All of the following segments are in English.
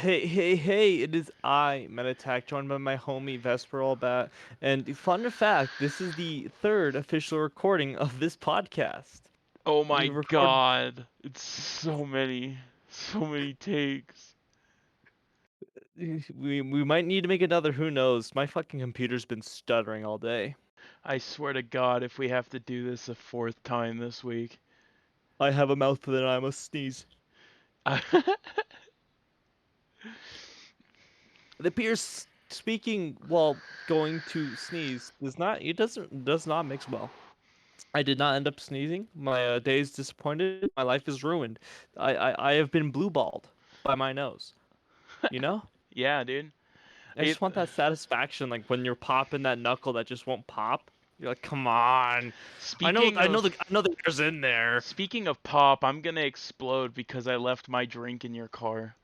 Hey, it is I, Meditac, joined by my homie Vesper Allbat. And fun fact, this is the third official recording of this podcast. Oh We my record god. It's so many takes. we might need to make another, who knows. My fucking computer's been stuttering all day. I swear to God, if we have to do this a fourth time this week. I have a mouth that I must sneeze. It appears speaking while going to sneeze does not mix well. I did not end up sneezing. My day is disappointed. My life is ruined. I have been blue balled by my nose. You know? Yeah, dude. I just want that satisfaction, like when you're popping that knuckle that just won't pop. You're like, come on. Speaking I know the air's in there. speaking of pop, I'm gonna explode because I left my drink in your car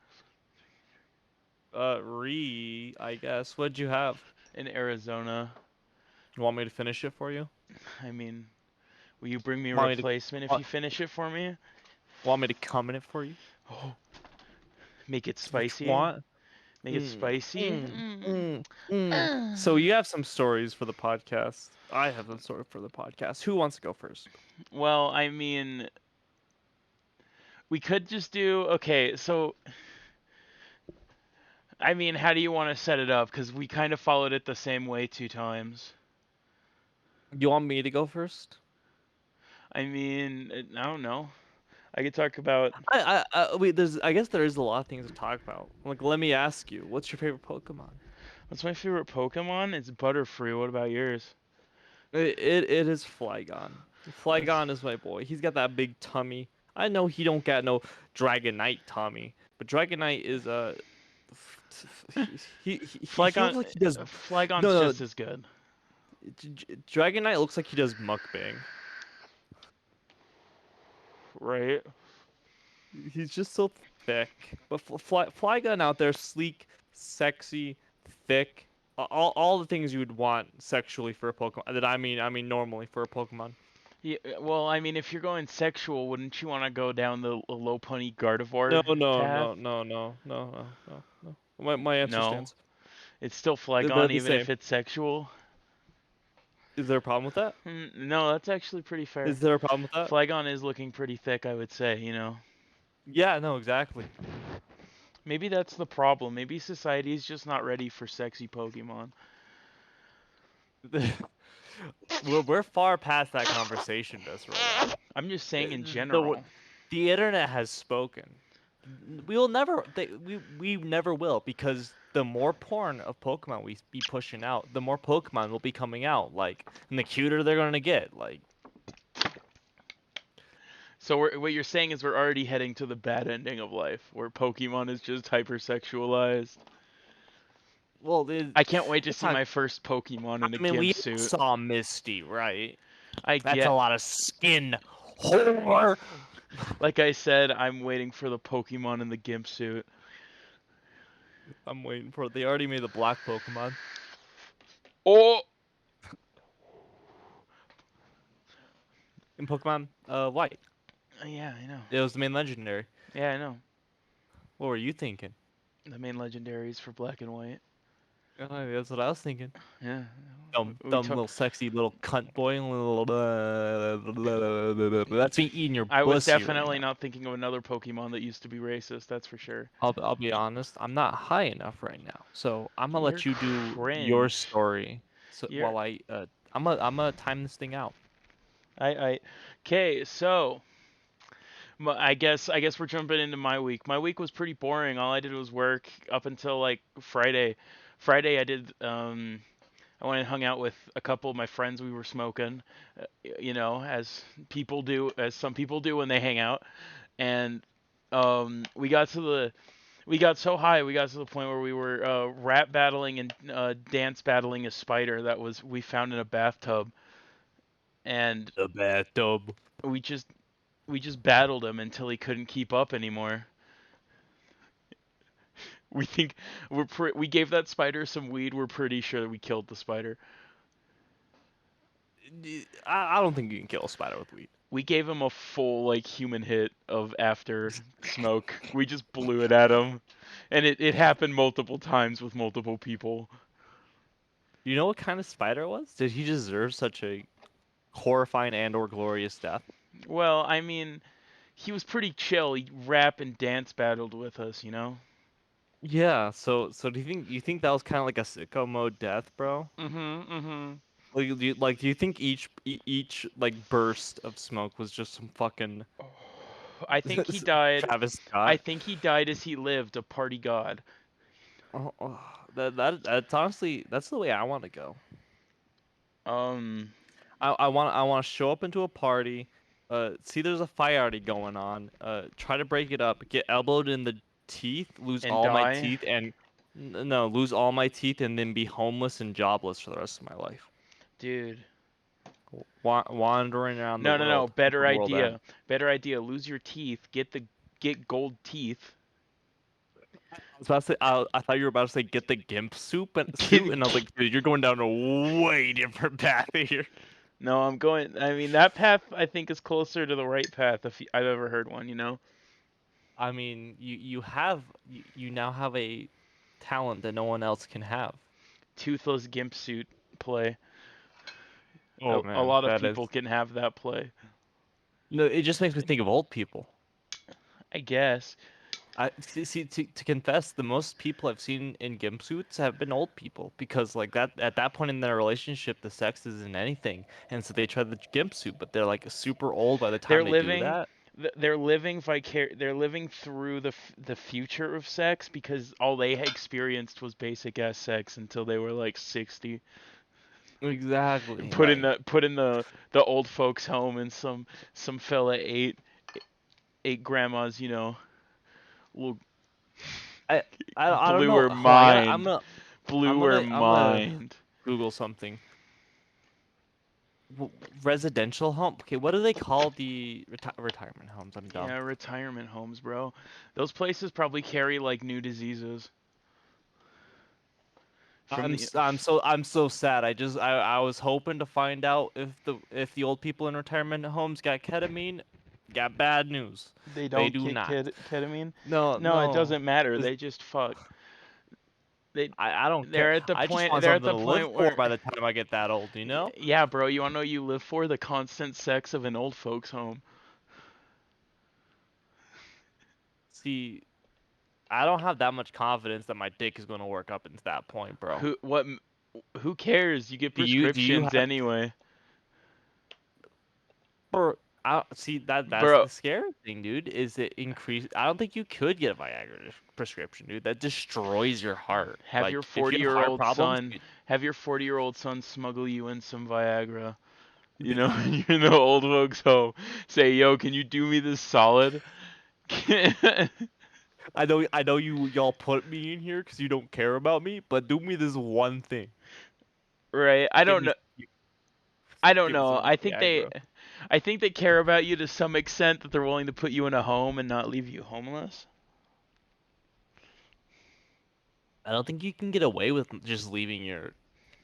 I guess. What'd you have? in Arizona. You want me to finish it for you? I mean, will you bring me a Want me to replacement if want, you finish it for me? want me to come in it for you? Oh, make it Is what you spicy. want? Make it Mm, spicy. mm, mm, mm. So you have some stories for the podcast. I have some story for the podcast. Who wants to go first? Well, I mean, we could just do okay, so I mean, how do you want to set it up? Because we kind of followed it the same way two times. You want me to go first? I mean, I don't know. I could talk about. Wait. I guess there is a lot of things to talk about. Like, let me ask you, what's your favorite Pokemon? What's my favorite Pokemon? It's Butterfree. What about yours? It is Flygon. That's Flygon is my boy. He's got that big tummy. I know he don't got no Dragonite tummy, but Dragonite is he looks Flygon. like he does. Flygon's No, no. just as good. Dragonite looks like he does mukbang. Right? He's just so thick. But Flygon out there, sleek, sexy, thick, all the things you would want sexually for a Pokemon. I mean normally for a Pokemon. Yeah, well, I mean, if you're going sexual, wouldn't you want to go down the low punny No, Gardevoir no, path? no, no, no, no, no, no, no. My answer No. stands. It's still They're Flygon, the even same. if it's sexual. Is there a problem with that? No, that's actually pretty fair. Is there a problem with that? Flygon is looking pretty thick, I would say. Yeah, no, exactly. Maybe that's the problem. Maybe society is just not ready for sexy Pokemon. We're far past that conversation, Desrola. I'm just saying in The general. the internet has spoken. We will never we never will, because the more porn of Pokemon we be pushing out, the more Pokemon will be coming out, like, and the cuter they're gonna get. Like, So what you're saying is we're already heading to the bad ending of life, where Pokemon is just hypersexualized. well, I can't wait to it's see not. my first Pokemon in a I mean, gimp we suit. saw Misty, right? I That's a get, lot of skin. Whore. like I said, I'm waiting for the Pokemon in the gimp suit. I'm waiting for it. They already made the black Pokemon Oh, in Pokemon White. yeah, I know. It was the main legendary. Yeah, I know. What were you thinking? The main legendaries for Black and White. That's what I was thinking. Yeah, we Dumb took. little sexy little cunt boy. That's me eating your I was pussy right definitely now. not thinking of another Pokemon that used to be racist. That's for sure. I'll be honest. I'm not high enough right now, so I'm gonna You're let you do your cringe. story. So You're. while I'm gonna time this thing out. I. Okay, so I guess we're jumping into my week. My week was pretty boring. All I did was work up until like Friday. Friday I went and hung out with a couple of my friends. We were smoking, as people do, as some people do when they hang out. And we got so high, we got to the point where we were rap battling and dance battling a spider that was we found in a bathtub, and The bathtub. we just we just battled him until he couldn't keep up anymore. We think we gave that spider some weed. We're pretty sure we killed the spider. I don't think you can kill a spider with weed. We gave him a full like human hit of after smoke. We just blew it at him. And it happened multiple times with multiple people. You know what kind of spider it was? Did he deserve such a horrifying and or glorious death? Well, I mean, he was pretty chill. He rap and dance battled with us, you know? Yeah, so do you think that was kind of like a sicko mode death, bro? Mm-hmm, mm-hmm. Do you think each like burst of smoke was just some fucking I think he died. Travis I Scott? think he died as he lived, a party god. Oh, that's honestly that's the way I want to go. Um, I want to show up into a party, see there's a fire already going on, try to break it up, get elbowed in the teeth, lose and all my die. teeth, and no, lose all my teeth, and then be homeless and jobless for the rest of my life, Dude. wandering around the No, no, no. world Better until the world ends. idea. Better idea. Lose your teeth. Get gold teeth. I was about to say, I thought you were about to say get the gimp soup and suit, Get, and I was like, dude, you're going down a way different path here. no, I'm going. I mean, that path I think is closer to the right path if I've ever heard one. I mean, you now have a talent that no one else can have. Toothless gimp suit play. Oh A man, lot of that is people can have that play. no. It just makes me think of old people. I guess. I see to confess, the most people I've seen in gimp suits have been old people because like that at that point in their relationship, the sex isn't anything, and so they try the gimp suit, but they're like super old by the They're time they do living. that. They're living through the future of sex because all they had experienced was basic ass sex until they were like 60. Exactly. Put in the old folks home and some fella ate grandma's little I I don't blew know. her Hold on, mind, blew her I'm gonna mind. Google something. Residential home. Okay, what do they call the retirement homes? I'm Yeah, dumb. retirement homes, bro. Those places probably carry like new diseases from the. I'm so sad. I was hoping to find out if the old people in retirement homes got ketamine. Got bad news. They They don't do get not. ketamine. No, No, it no. doesn't matter. 'Cause They just fuck. They I don't care. they're at the I just point. want They're at something the to live point for where. by the time I get that old, you know? Yeah, bro. You wanna know you live for the constant sex of an old folks home. See, I don't have that much confidence that my dick is going to work up into that point, bro. Who what? Who cares? You get Do you prescriptions have anyway, Bro, see that's bro. the scary thing, dude. Is it increase? I don't think you could get a Viagra prescription, dude. That destroys your heart. Have your Like if you have heart 40-year-old problems, son. Have your 40-year-old son smuggle you in some Viagra. You're in the old folks home. Say, yo, can you do me this solid? I know y'all put me in here because you don't care about me, but do me this one thing. Right? I Give don't me know. I don't give me know. some Viagra. I think they care about you to some extent that they're willing to put you in a home and not leave you homeless. I don't think you can get away with just leaving your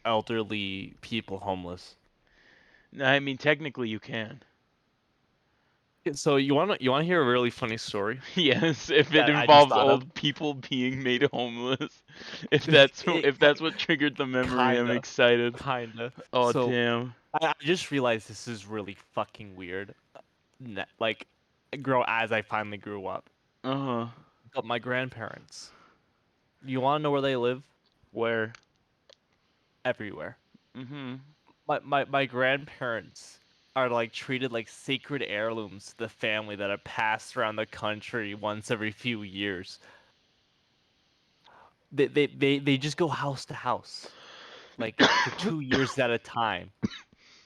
elderly people homeless. I mean, technically you can. So you wanna hear a really funny story Yes, if it that I just involves thought of? old people being made homeless. If It that's what triggered the memory, I'm kinda. excited. Kinda. Oh So damn. I just realized this is really fucking weird. Like, grow as I finally grew up. Uh-huh. But my grandparents, you want to know where they live? Where? Everywhere. Mhm. My grandparents are like treated like sacred heirlooms to the family that are passed around the country once every few years. They just go house to house, like for 2 years at a time.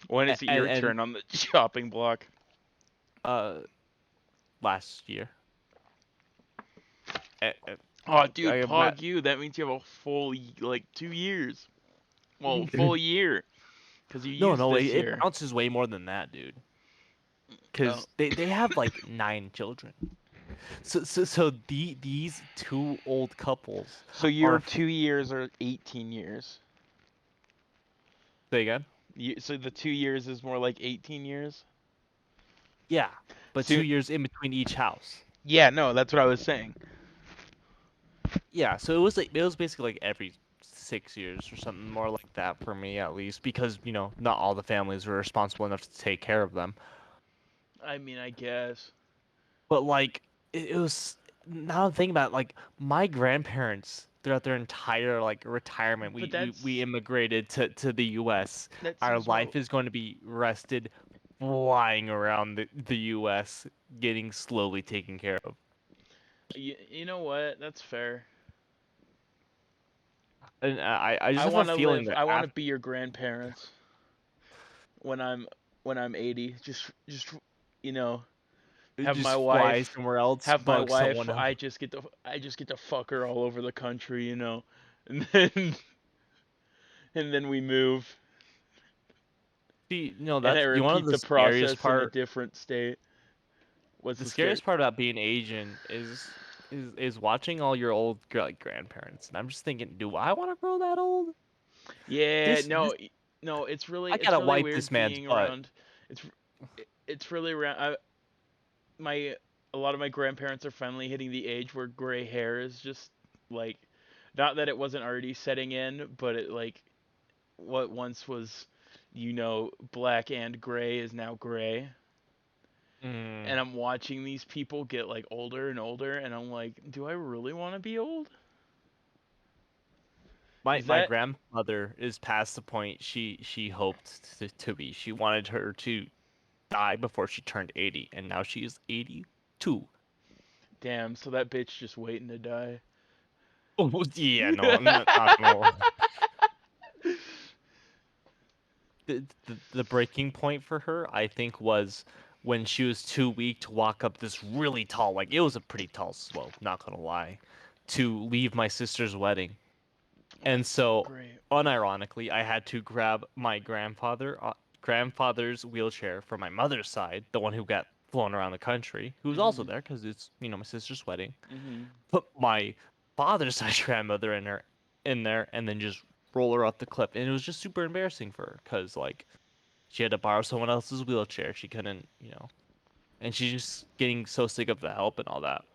When And is it and, your and turn on the chopping block? uh, last year. Oh, dude, I got pog you. That means you have a full like 2 years. Well, full year, cause you No, used no, this it year. bounces way more than that, dude. Oh. Because they have like 9 children. So these two old couples So your are. 2 years are 18 years. Say again? So the 2 years is more like 18 years. Yeah, but So 2 years in between each house. yeah, no, that's what I was saying. yeah, so it was basically like every 6 years or something more like that for me at least because not all the families were responsible enough to take care of them. I mean, I guess. But like it was now I'm thinking about it, like my grandparents throughout their entire like retirement, But we immigrated to the U.S. that Our seems more. life is going to be rested flying around the U.S. getting slowly taken care of. You know what? That's fair. And I just I have a want to feeling live. that I want to after be your grandparents when I'm 80. Just you know, have my just fly wife, somewhere else, have my bug wife. someone else. I just get to fuck her all over the country. And then and then we move, See, and I that's one of repeat the the scariest process in a part. different state. What's The the scary? scariest part about being Asian is watching all your old like grandparents, and I'm just thinking, do I want to grow that old? Yeah, This no. I It's gotta really wipe this weird man's being butt. around. It's it's really around. My A lot of my grandparents are finally hitting the age where gray hair is just like, not that it wasn't already setting in, but it like what once was, black and gray is now gray. Mm. And I'm watching these people get like older and older, and I'm like, do I really want to be old? My Is my that grandmother is past the point she hoped to be. She wanted her to die before she turned 80, and now she is 82. damn? So that bitch just waiting to die. Oh yeah, no, not gonna lie. The breaking point for her, I think, was when she was too weak to walk up this really tall, like it was a pretty tall slope, not gonna lie, to leave my sister's wedding. And That's so so, great. unironically, I had to grab my grandfather's wheelchair from my mother's side, the one who got flown around the country, who was also Mhm. there because it's my sister's wedding. Mhm. Put my father's side grandmother in there, and then just roll her off the cliff. And it was just super embarrassing for her because like she had to borrow someone else's wheelchair. She couldn't, and she's just getting so sick of the help and all that.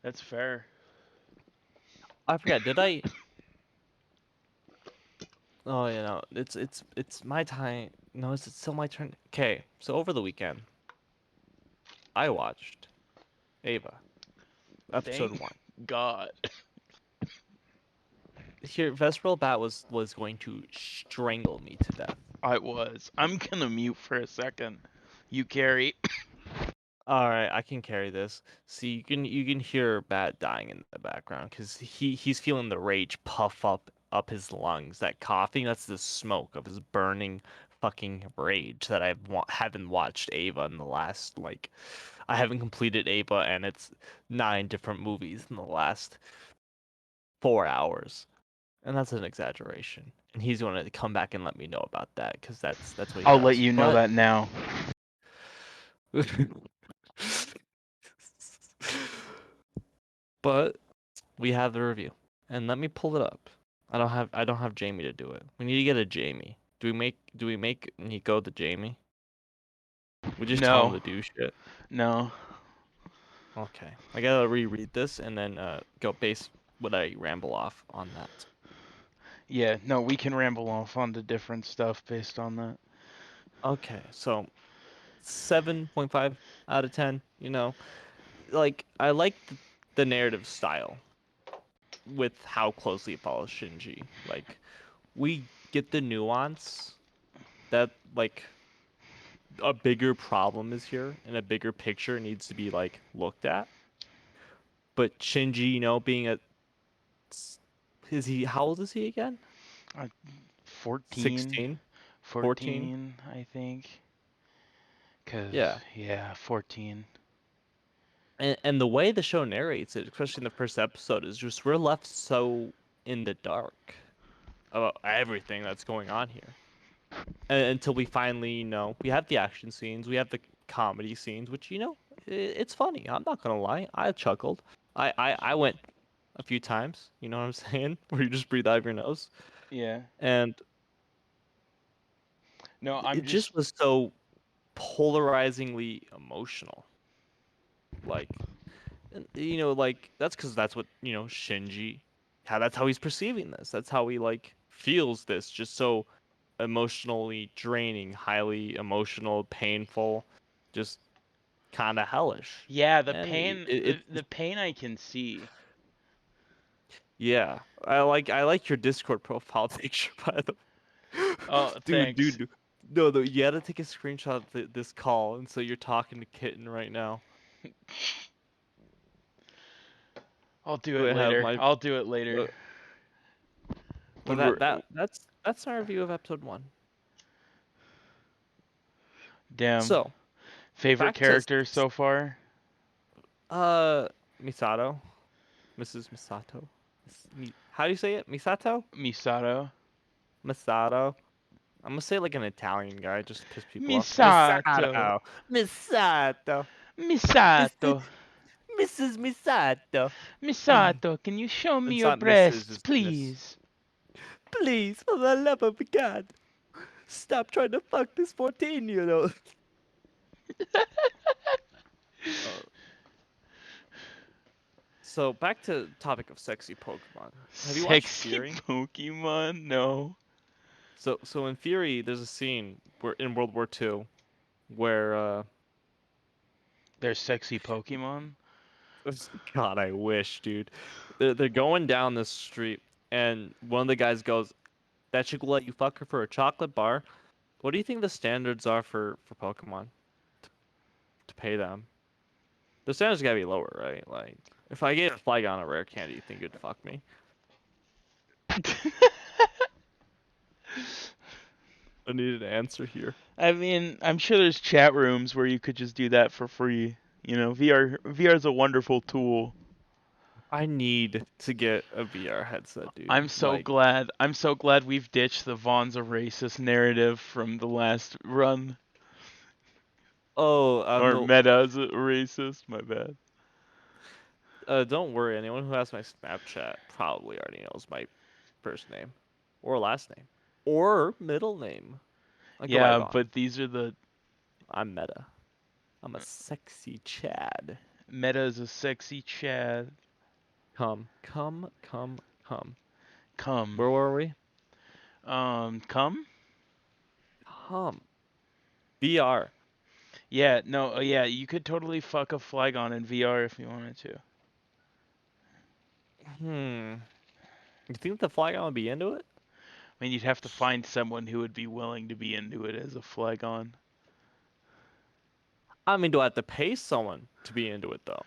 That's fair. I forgot, did I? Oh, it's my time. No, is it still my turn? Okay, so over the weekend, I watched Ava, episode Thank one. God. Here, Vesperl Bat was going to strangle me to death. I was. I'm gonna mute for a second. You carry. All right, I can carry this. See, you can hear Bat dying in the background because he's feeling the rage puff up his lungs. That coughing, that's the smoke of his burning fucking rage that haven't watched Ava in the last like I haven't completed Ava and it's 9 different movies in the last 4 hours, and that's an exaggeration. And he's going to come back and let me know about that because that's what he I'll let does. you know But that now. but we have the review, and let me pull it up. I don't have Jamie to do it. We need to get a Jamie. Do we make Nico the Jamie? We just tell him No. to do shit. No. Okay, I gotta reread this and then go base what I ramble off on that. Yeah, no, we can ramble off onto different stuff based on that. Okay, so 7.5 out of 10. Like I like the narrative style with how closely it follows Shinji. Like we get the nuance that like a bigger problem is here and a bigger picture needs to be like looked at. But Shinji, being is he how old is he again? Uh, 14, 16, 14? 14, I think. Cause Yeah. yeah, 14. And the way the show narrates it, especially in the first episode, is just we're left so in the dark about everything that's going on here. Until we finally, we have the action scenes, we have the comedy scenes, which, it's funny. I'm not gonna lie. I chuckled. I went a few times, you know what I'm saying? Where you just breathe out of your nose. Yeah. And No, I'm it just just was so polarizingly emotional. Like, And, like that's because that's what Shinji. How that's how he's perceiving this. That's how he like feels this. Just so emotionally draining, highly emotional, painful, just kind of hellish. Yeah, the And pain, the pain I can see. yeah, I like your Discord profile picture by the Oh, dude, thanks. dude. No, no, you had to take a screenshot of this call, and so you're talking to Kitten right now. I'll do Do it I have later. my? I'll do it later. Uh, but When we're that's our review of episode 1. damn. So Favorite back to character so far? uh Misato, Mrs. Misato. How do you say it? Misato? Misato. Misato. I'm gonna say it like an Italian guy just to piss people off. Misato. Misato. Misato. Misato. Mrs. Mrs. Misato. Misato, can you show me It's your not Mrs. breasts, It's Miss. please? Please, for the love of God, stop trying to fuck this 14-year-old. Uh, so back to topic of sexy Pokemon. Have you watched Sexy Fury? Pokemon? No. So in Fury, there's a scene where in World War II where There's sexy Pokemon? God, I wish, dude. They're going down this street, and one of the guys goes, "That chick will let you fuck her for a chocolate bar." What do you think the standards are for Pokemon to pay them? The standards gotta be lower, right? Like, if I gave a Flygon a rare candy, you think it'd fuck me? I need an answer here. I mean, I'm sure there's chat rooms where you could just do that for free. You know, VR is a wonderful tool. I need to get a VR headset, dude. I'm so Like, glad. I'm so glad we've ditched the Vaughn's a racist narrative from the last run. oh, Or Meta's a racist. My bad. don't worry. Anyone who has my Snapchat probably already knows my first name, or last name, or middle name. I go by Yeah, Vaughn. but these are the I'm Meta. I'm a sexy Chad. Meta's a sexy Chad. Come, come, come, come. Come. Where were we? Come? Come. VR. Yeah, no, yeah, you could totally fuck a Flygon in VR if you wanted to. Hmm. You think the Flygon would be into it? I mean, you'd have to find someone who would be willing to be into it as a Flygon. I mean, do I have to pay someone to be into it though?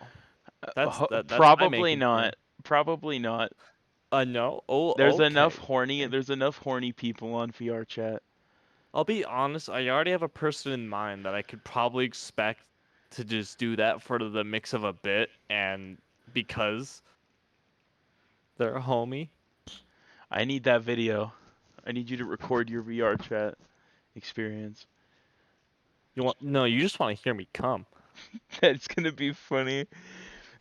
That's my main Probably concern. not. Probably not. No. Oh, There's enough okay. horny. Okay. There's enough horny people on VR chat. I'll be honest. I already have a person in mind that I could probably expect to just do that for the mix of a bit, and because they're a homie. I need that video. I need you to record your VR chat experience. You want? No, you just want to hear me come. That's gonna be funny.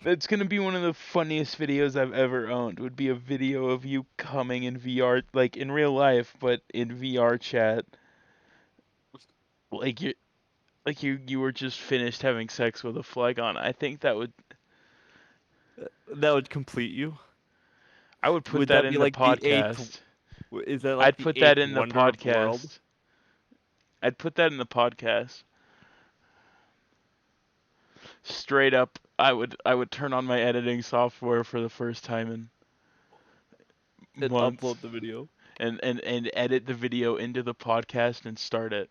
That's gonna be one of the funniest videos I've ever owned. Would be a video of you coming in VR, like in real life, but in VR chat. Like you were just finished having sex with a Flygon. I think that would That would complete you. I would put Would that that be in the like the eighth? podcast. Is that like I'd the put that eighth in the wonder of the world? podcast. I'd put that in the podcast. Straight up, I would turn on my editing software for the first time in And months upload the video. and edit the video into the podcast and start it.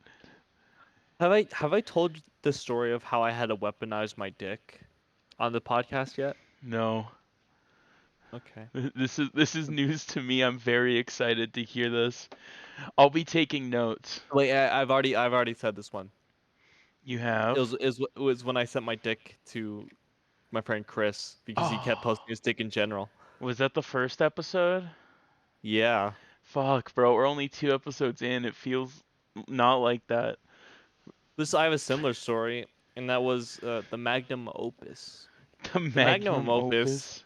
Have I told you the story of how I had to weaponize my dick on the podcast yet? No. Okay. This is news to me. I'm very excited to hear this. I'll be taking notes. Wait, I've already said this one. You It have? was it was when I sent my dick to my friend Chris because he kept Oh. posting his dick in general. Was that the first episode? Yeah. Fuck, bro. We're only 2 episodes in. It feels not like that. This I have a similar story, and that was the magnum opus. The The magnum magnum opus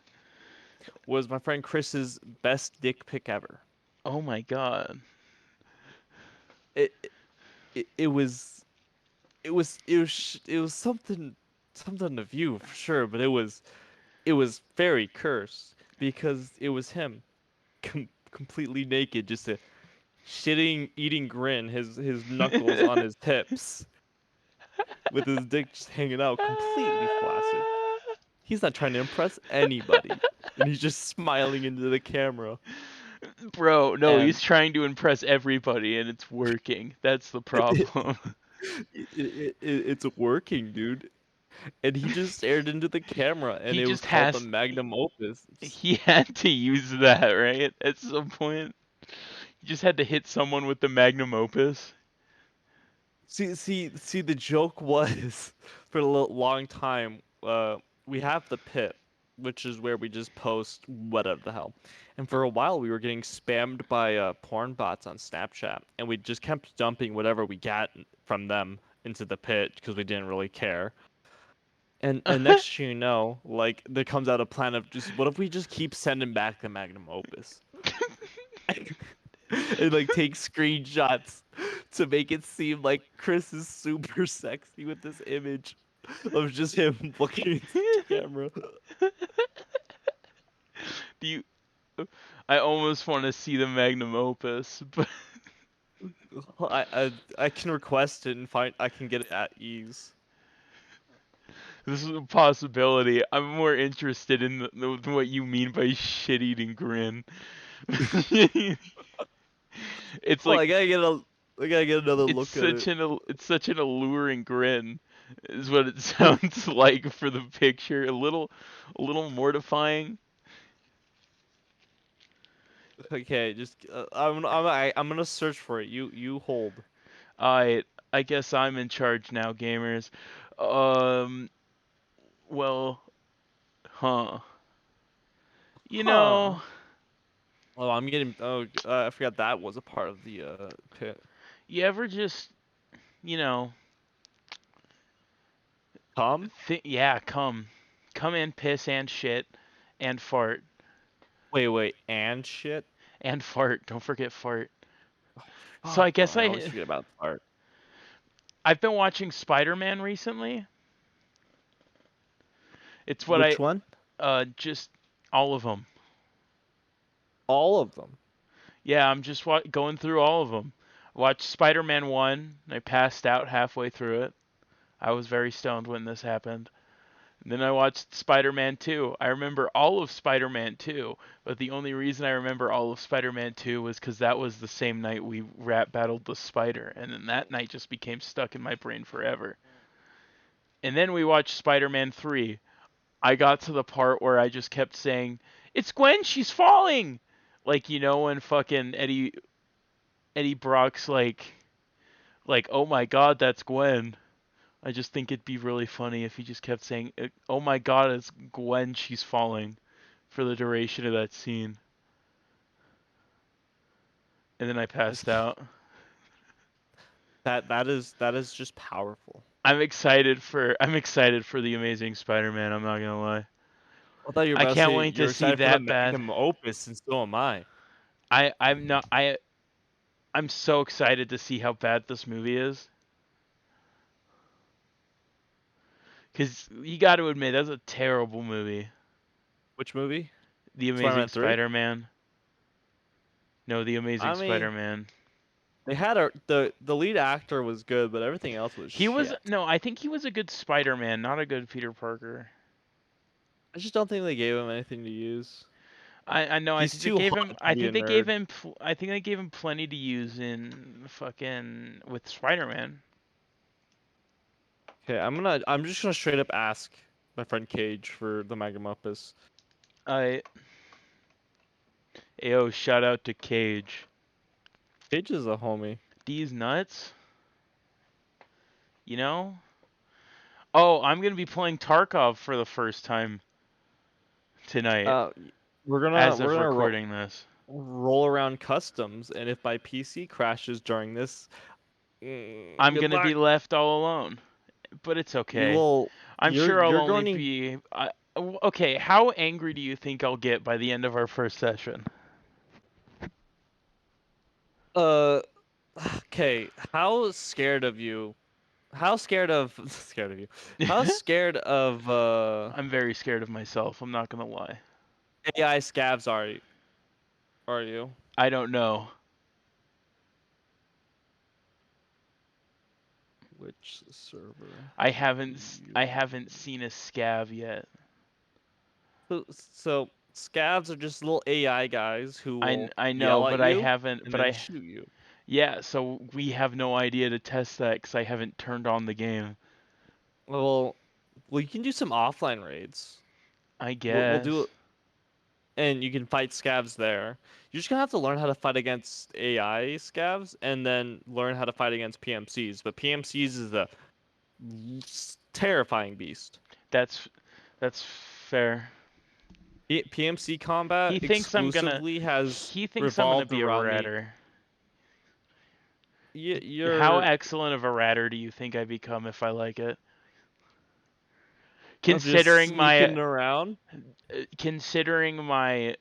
opus. was my friend Chris's best dick pic ever. Oh my god. It it was something to view for sure, but it was it was very cursed because it was him, completely naked, just a shitting, eating grin, his knuckles on his hips, with his dick just hanging out, completely flaccid. He's not trying to impress anybody, and he's just smiling into the camera. Bro, no, And he's trying to impress everybody and it's working. That's the it, problem. it's working, dude. And he just stared into the camera, and He it was just called the has magnum opus. he had to use that, right? At some point. He just had to hit someone with the magnum opus. See. The joke was, for a long time, we have the pit, which is where we just post whatever the hell. And for a while, we were getting spammed by porn bots on Snapchat, and we just kept dumping whatever we got from them into the pit because we didn't really care. And next thing you know, like there comes out a plan of just what if we just keep sending back the magnum opus and like take screenshots to make it seem like Chris is super sexy with this image of just him looking into the camera. Do you I almost want to see the magnum opus, but I can request it and find I can get it at ease. this is a possibility. I'm more interested in what you mean by shit-eating grin. It's Well, like I gotta get another look at it. it's such an alluring grin, is what it sounds like for the picture. A little mortifying. Okay, just I'm gonna search for it. You hold. I I guess I'm in charge now, gamers. Um, well, huh. You know, Huh. Oh, I'm getting. Oh, I forgot that was a part of the pit. you ever just, you know, Tom? yeah, come in, piss and shit and fart Wait, and shit. and fart. Don't forget fart. Oh, So I fuck, bro. guess I always forget about the part. I've been watching Spider-Man recently. It's what I Which one? just all of them. All of them. Yeah, I'm just going through all of them. Watched Spider-Man 1. I passed out halfway through it. I was very stoned when this happened. And then I watched Spider-Man 2. I remember all of Spider-Man 2, but the only reason I remember all of Spider-Man 2 was because that was the same night we rap battled the spider, and then that night just became stuck in my brain forever. And then we watched Spider-Man 3. I got to the part where I just kept saying, "It's Gwen, she's falling!" Like, when fucking Eddie Brock's like, "Oh my god, that's Gwen." I just think it'd be really funny if he just kept saying, "Oh my god, it's Gwen, she's falling," for the duration of that scene. And then I passed out. That is just powerful. I'm excited for the Amazing Spider-Man, I'm not gonna lie. I thought you were I about to can't say wait to you're see excited for the that bad. magnum opus, and so am I. I'm not I'm so excited to see how bad this movie is. Cause you got to admit that's a terrible movie. Which movie? The Amazing Spider-Man 3? Spider-Man. No, The Amazing I mean, Spider-Man. they had the lead actor was good, but everything else was He was shit. no, I think he was a good Spider-Man, not a good Peter Parker. I just don't think they gave him anything to use. I know. I He's think they too gave him. hot to I be a think they gave nerd. him. I think they gave him plenty to use in fucking with Spider-Man. Okay, I'm just gonna straight up ask my friend Cage for the magnum opus. I Ayo, shout out to Cage. Cage is a homie. These nuts. You know. Oh, I'm gonna be playing Tarkov for the first time tonight Uh, we're gonna as we're of gonna recording this. roll around customs, and if my PC crashes during this, I'm good gonna luck. be left all alone, but it's You okay. will. I'm sure I'll You're only going be. Okay, how angry do you think I'll get by the end of our first session? to. Okay. How scared of you? how scared of scared of you? How scared of I'm very scared of myself. I'm not gonna lie. AI scavs are you? I don't know. Which server do I you haven't seen a scav yet. so scavs are just little AI guys who will I know, yell at but I you haven't. and But then I shoot you. Yeah. So we have no idea to test that because I haven't turned on the game. Well, well, you can do some offline raids. I We'll do guess. and you can fight scavs there. You're just gonna have to learn how to fight against AI scavs and then learn how to fight against PMCs. But PMCs is a terrifying beast. That's that's fair. PMC combat He thinks I'm gonna. exclusively has He thinks I'm gonna revolved be a around me. ratter. How You're excellent of a ratter do you think I become if I like it? of just Considering my sneaking around. considering my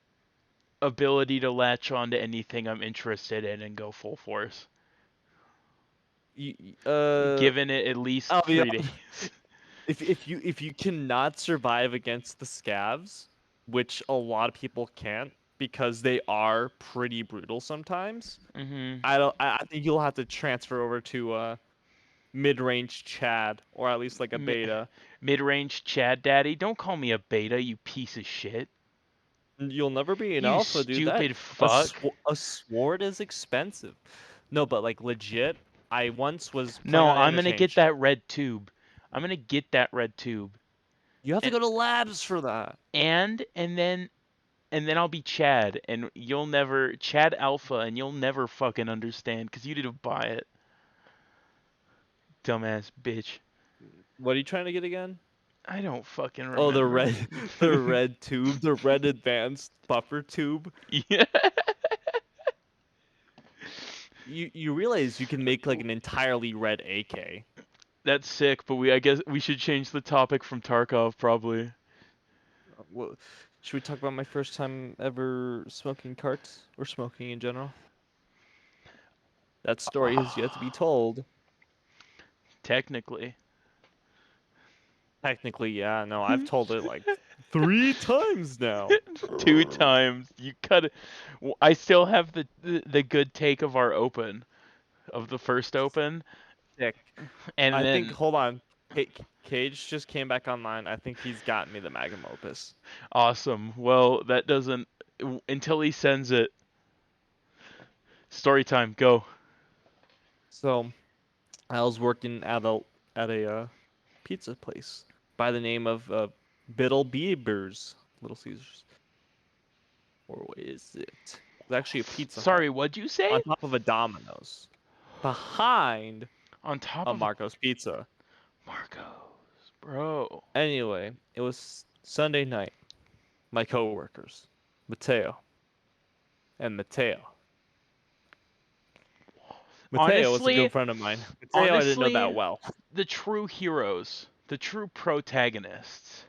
ability to latch on to anything I'm interested in and go full force. You, uh, Given it at least I'll be 3 honest. days. If you cannot survive against the scavs, which a lot of people can't because they are pretty brutal sometimes, Mhm. I think you'll have to transfer over to mid-range Chad or at least like a Mi- beta. Mid-range Chad Daddy, don't call me a beta, you piece of shit. You'll never be an You alpha, dude. That stupid fuck. a sword is expensive. No, but like legit, I once was playing No, on I'm gonna get interchange. that red tube. I'm gonna get that red tube. You have to And go to labs for that. and then I'll be Chad, and you'll never Chad Alpha, and you'll never fucking understand because you didn't buy it, dumbass bitch. What are you trying to get again? I don't fucking Oh, the remember. red, the red tube, the red advanced buffer tube. Yeah, You realize you can make like an entirely red AK. that's sick. But I guess we should change the topic from Tarkov probably. Well, should we talk about my first time ever smoking carts or smoking in general? That story has yet to be told. Technically, Technically, yeah, no, I've told it like 3 times now. 2 times you cut it. I still have the good take of our open of the first open, Sick. and I think, then hold on. Cage just came back online. I think he's got me the Magnum Opus. awesome. Well, that doesn't until he sends it. Story time, go. So I was working at a pizza place by the name of Biddle Beavers, Little Caesars, or what is it? It's actually a Pizza Hut Sorry, what'd you say? on top of a Domino's, behind On top a of a Marco's Pizza. Marcos, bro. Anyway, it was Sunday night. My coworkers, Mateo and Mateo. Mateo was a good Honestly, friend of mine. Mateo, I didn't know that honestly, well. the true heroes, the true protagonists.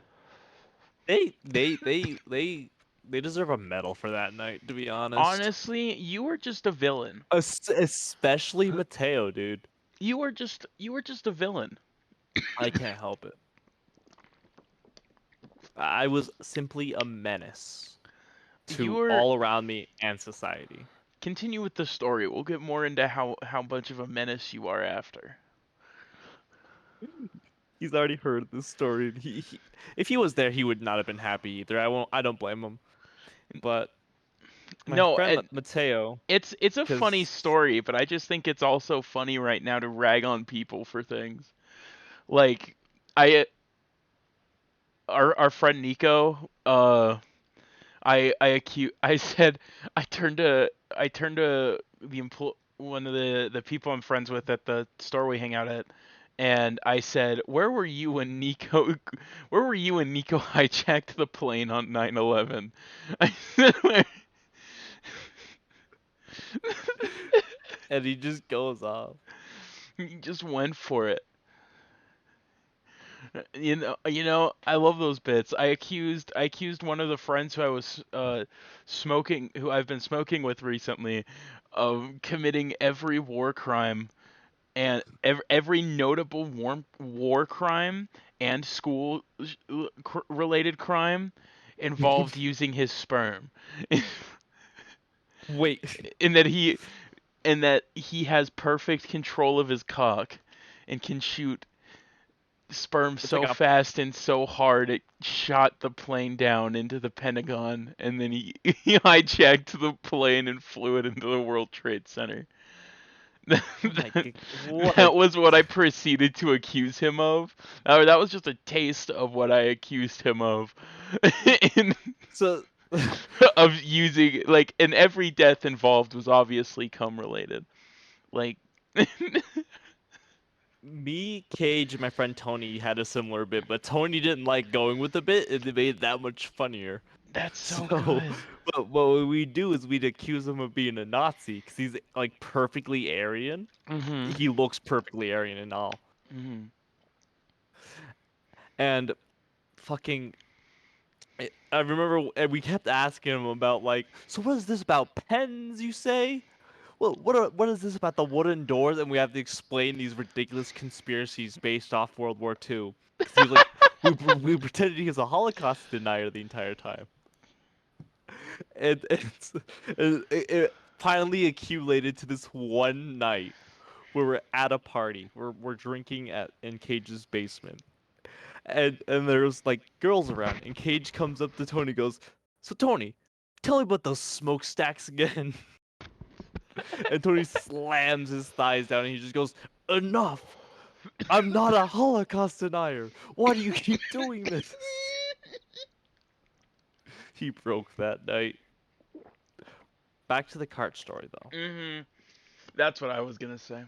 They deserve a medal for that night, to be honest. Honestly, you were just a villain. Especially Mateo, dude. You were just a villain. I can't help it. I was simply a menace You to were all around me and society. Continue with the story. We'll get more into how much of a menace you are after. He's already heard this story. If he was there, he would not have been happy either. I don't blame him. But my No, friend Mateo, it's a funny because story, but I just think it's also funny right now to rag on people for things. Like I our friend Nico, I said I turned to one of the people I'm friends with at the store we hang out at, and I said, "Where were you when Nico where were you when Nico hijacked the plane on 9/11?" I said, and he just goes off. he just went for it. I love those bits. I accused one of the friends who I was who I've been smoking with recently, of committing every war crime and every notable war crime and school related crime involved using his sperm. Wait, in that he in that he has perfect control of his cock and can shoot sperm it's like so a fast and so hard it shot the plane down into the Pentagon, and then he hijacked the plane and flew it into the World Trade Center. oh my god, what a That was what I proceeded to accuse him of. That was just a taste of what I accused him of. in, so. of using, like, and every death involved was obviously cum related. Like, Me, Cage, and my friend Tony had a similar bit, but Tony didn't like going with the bit, and it made it that much funnier. that's so So, good. but what we do is we'd accuse him of being a Nazi because he's like perfectly Aryan. Mhm. He looks perfectly Aryan and all. Mhm. And fucking, I remember we kept asking him about like, so what is this about pens? You say? Well, what is this about the wooden doors? And we have to explain these ridiculous conspiracies based off World War II. Because he was like, we pretended he was a Holocaust denier the entire time, and it finally accumulated to this one night where we're at a party, we're drinking at in Cage's basement, and there's like girls around, and Cage comes up to Tony, goes, "So Tony, tell me about those smokestacks again." And Tony slams his thighs down and he just goes, "Enough! I'm not a Holocaust denier. Why do you keep doing this?" He broke that night. Back to the cart story though. Mhm. That's what I was gonna say.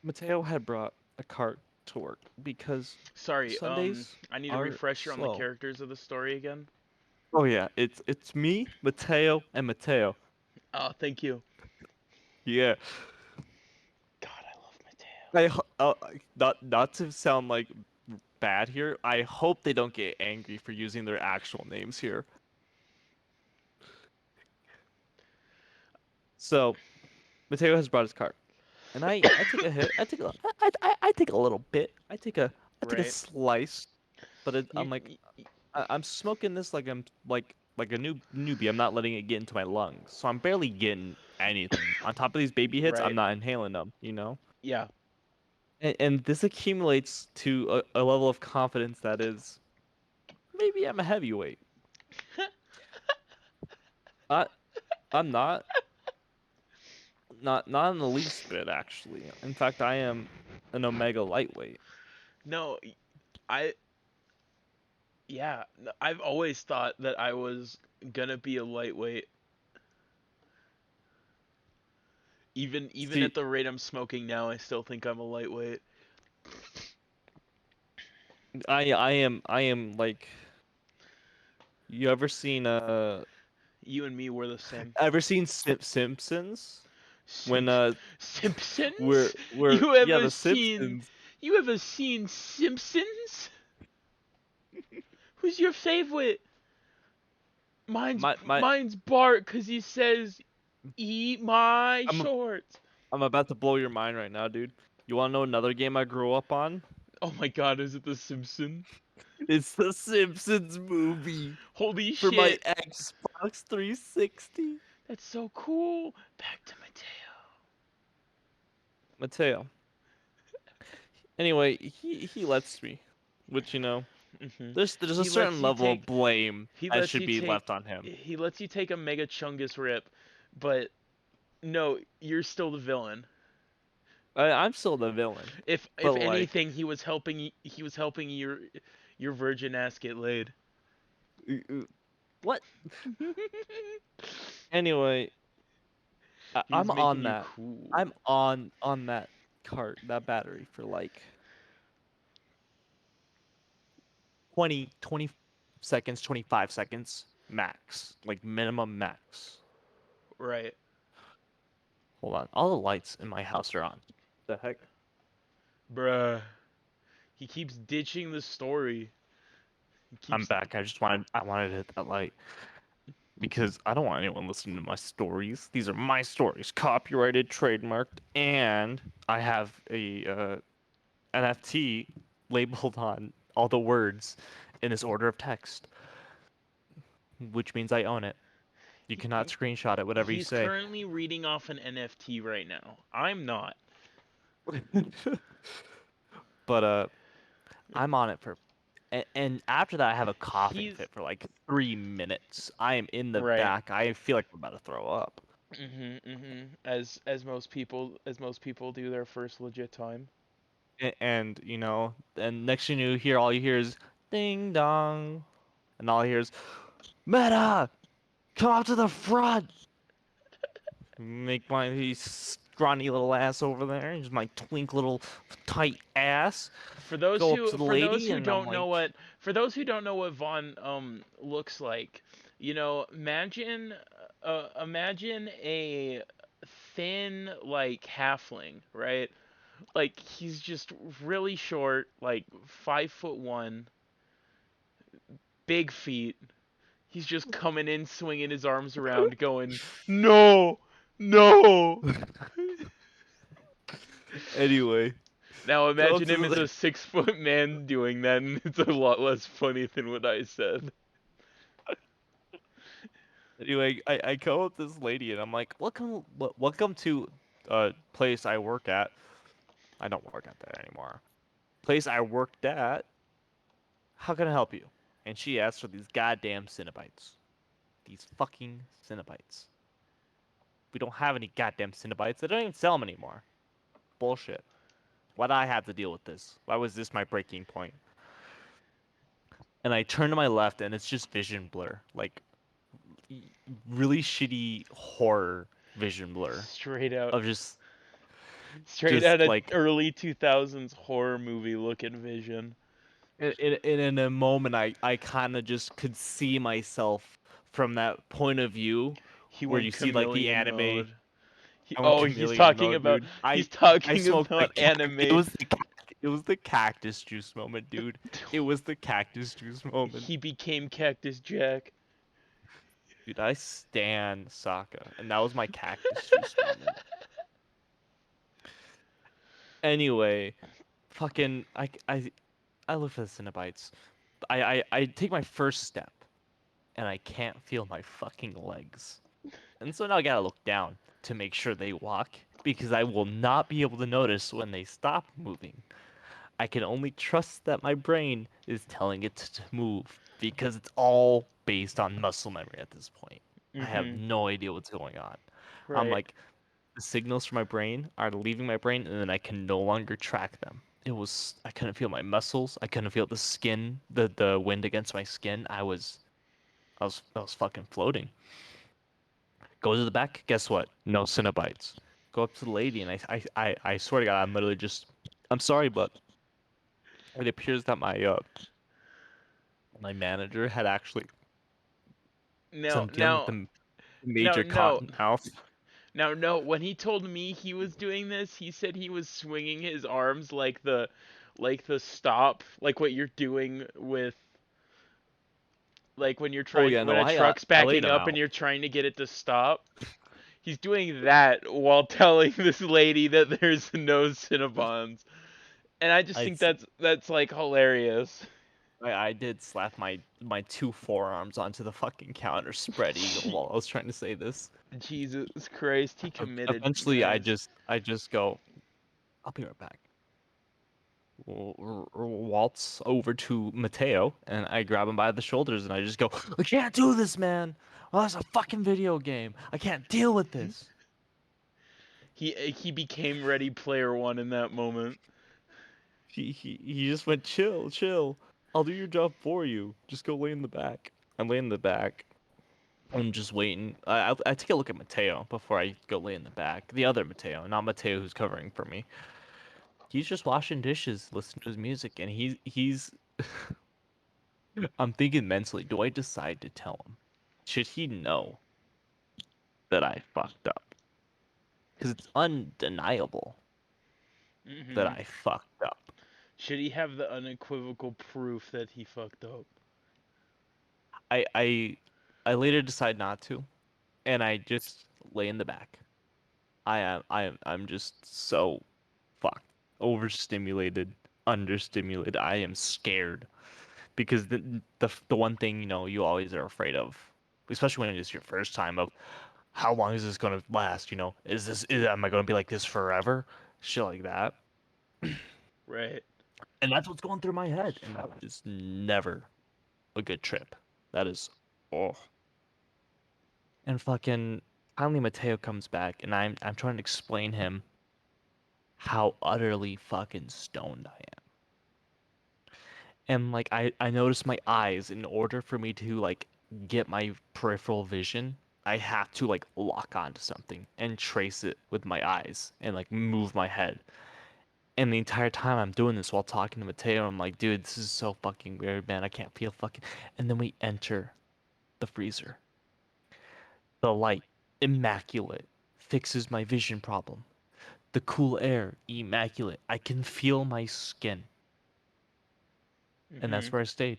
Mateo had brought a cart to work because Sorry. Sundays I need a are refresher on the slow. characters of the story again. Oh yeah, it's me, Mateo, and Mateo. Oh, thank you. Yeah. God, I love Mateo. Not to sound like bad here. I hope they don't get angry for using their actual names here. So Mateo has brought his cart, and I take a hit. I take a little bit. I take a Right. slice, but You, I'm like y y- I'm smoking this like I'm like a newbie. I'm not letting it get into my lungs, so I'm barely getting anything. On top of these baby hits, I'm right. not inhaling them. You know, Yeah. and this accumulates to a level of confidence that is maybe I'm a heavyweight. I I'm not in the least bit actually. In fact, I am an omega lightweight. No, I yeah. I've always thought that I was gonna be a lightweight. Even See, at the rate I'm smoking now, I still think I'm a lightweight. I am like you You and me were the same. ever seen Simpsons when Simpsons? You yeah, ever the seen Simpsons. you ever seen Simpsons? Who's your favorite? My Mine's Bart, 'cause he says eat my I'm shorts. I'm about to blow your mind right now, dude. You want to know another game I grew up on? Oh my god, is it The Simpsons? It's the Simpsons movie Holy for my shit. Xbox 360. That's so cool. Back to Mateo. Mateo. Anyway, he lets me, which there's a He certain lets you level take of blame he that lets should you be take left on him. he lets you take a Mega Chungus rip, but no, you're still the villain. I'm still the villain, but If like, anything, he was helping your virgin ass get laid. what? Anyway, He I'm was making on you that. cool. I'm on that cart, that battery for like 20 seconds, 25 seconds max, like minimum max. Right. Hold on, all the lights in my house are on. The heck? Bruh. He keeps ditching the story. He I'm keeps back. I wanted to hit that light. because I don't want anyone listening to my stories. These are my stories, copyrighted, trademarked, and I have a NFT labeled on all the words in this order of text, which means I own it. You He, cannot screenshot it, whatever you he's say. currently reading off an NFT right now. I'm not. But I'm on it for, and after that I have a coughing He's fit for like 3 minutes. I am in the right. back. I feel like I'm about to throw up. As most people do their first legit time. And and next thing you hear, all you hear is ding dong, and all I hear is Meta, come up to the front. Make my scrawny little ass over there, just my twink little tight ass. For those Go up to who the for those lady, who and I'm don't know like, what for those who don't know what Vaughn looks like, imagine a thin like halfling, right? Like he's just really short, like 5'1", big feet. He's just coming in, swinging his arms around, going, "No, no." anyway, Now go up imagine to him as a the 6-foot man doing that, and it's a lot less funny than what I said. anyway. I go up to this lady, and I'm like, welcome to place I work at. I don't work at that anymore. Place I worked at. How can I help you? And she asked for these goddamn Cinnabites. These fucking Cinnabites. We don't have any goddamn Cinnabites. They don't even sell them anymore. Bullshit. Why'd I have to deal with this? Why was this my breaking point? And I turn to my left, and it's just vision blur. Like, really shitty horror vision blur. Straight out, Of just, straight out of like, early 2000s horror movie looking vision. in a moment, I kind of just could see myself from that point of view He where went you see, like, the chameleon anime. mode. He, I went oh, he's chameleon talking mode, about dude. he's I talking smoked the about anime. it was the cactus juice moment, dude. It was the cactus juice moment. He became Cactus Jack. Dude, I stan Sokka, and that was my cactus juice moment. Anyway, fucking I look for the Cinnabites. I take my first step, and I can't feel my fucking legs. And so now I gotta look down to make sure they walk, because I will not be able to notice when they stop moving. I can only trust that my brain is telling it to move, because it's all based on muscle memory at this point. I have Mhm. no idea what's going on. I'm Right. like, the signals from my brain are leaving my brain, and then I can no longer track them. I couldn't feel my muscles. I couldn't feel the skin, the wind against my skin. I was fucking floating. Go to the back. Guess what? No Cinnabites. Go up to the lady, and I swear to God, I'm literally just. I'm sorry, but it appears that my manager had actually Now, some dealing with now, the now, major no, cotton mouth. now, no. When he told me he was doing this, he said he was swinging his arms like the stop, like what you're doing with, like when you're Oh trying yeah, when no, a truck's I laid backing him up and out. you're trying to get it to stop. He's doing that while telling this lady that there's no Cinnabons, and I just I think s- that's like hilarious. I did slap my two forearms onto the fucking counter, spread eagle, while I was trying to say this. Jesus Christ, he committed, Eventually, guys. I just go. I'll be right back. Waltz over to Mateo, and I grab him by the shoulders, and I just go, I can't do this, man. Well, that's a fucking video game. I can't deal with this. He became Ready Player One in that moment. He just went, chill, chill. I'll do your job for you. Just go lay in the back. I lay in the back. I'm just waiting. I take a look at Mateo before I go lay in the back. The other Mateo, not Mateo who's covering for me. He's just washing dishes, listening to his music, and he's I'm thinking mentally, do I decide to tell him? Should he know that I fucked up? Because it's undeniable that Hmm. I fucked up. Should he have the unequivocal proof that he fucked up? I I later decide not to, and I just lay in the back. I'm just so fucked, overstimulated, understimulated. I am scared because the one thing you always are afraid of, especially when it's your first time, of how long is this gonna last? Am I gonna be like this forever? Shit like that. Right. And that's what's going through my head, and that is never a good trip. That is, oh. And fucking finally Mateo comes back, and I'm trying to explain him how utterly fucking stoned I am. And like I noticed my eyes, in order for me to like get my peripheral vision, I have to like lock onto something and trace it with my eyes and like move my head. And the entire time I'm doing this while talking to Mateo, I'm like, dude, this is so fucking weird, man. I can't feel fucking. And then we enter the freezer. The light, immaculate, fixes my vision problem. The cool air, immaculate. I can feel my skin. And that's Mhm. where I stayed.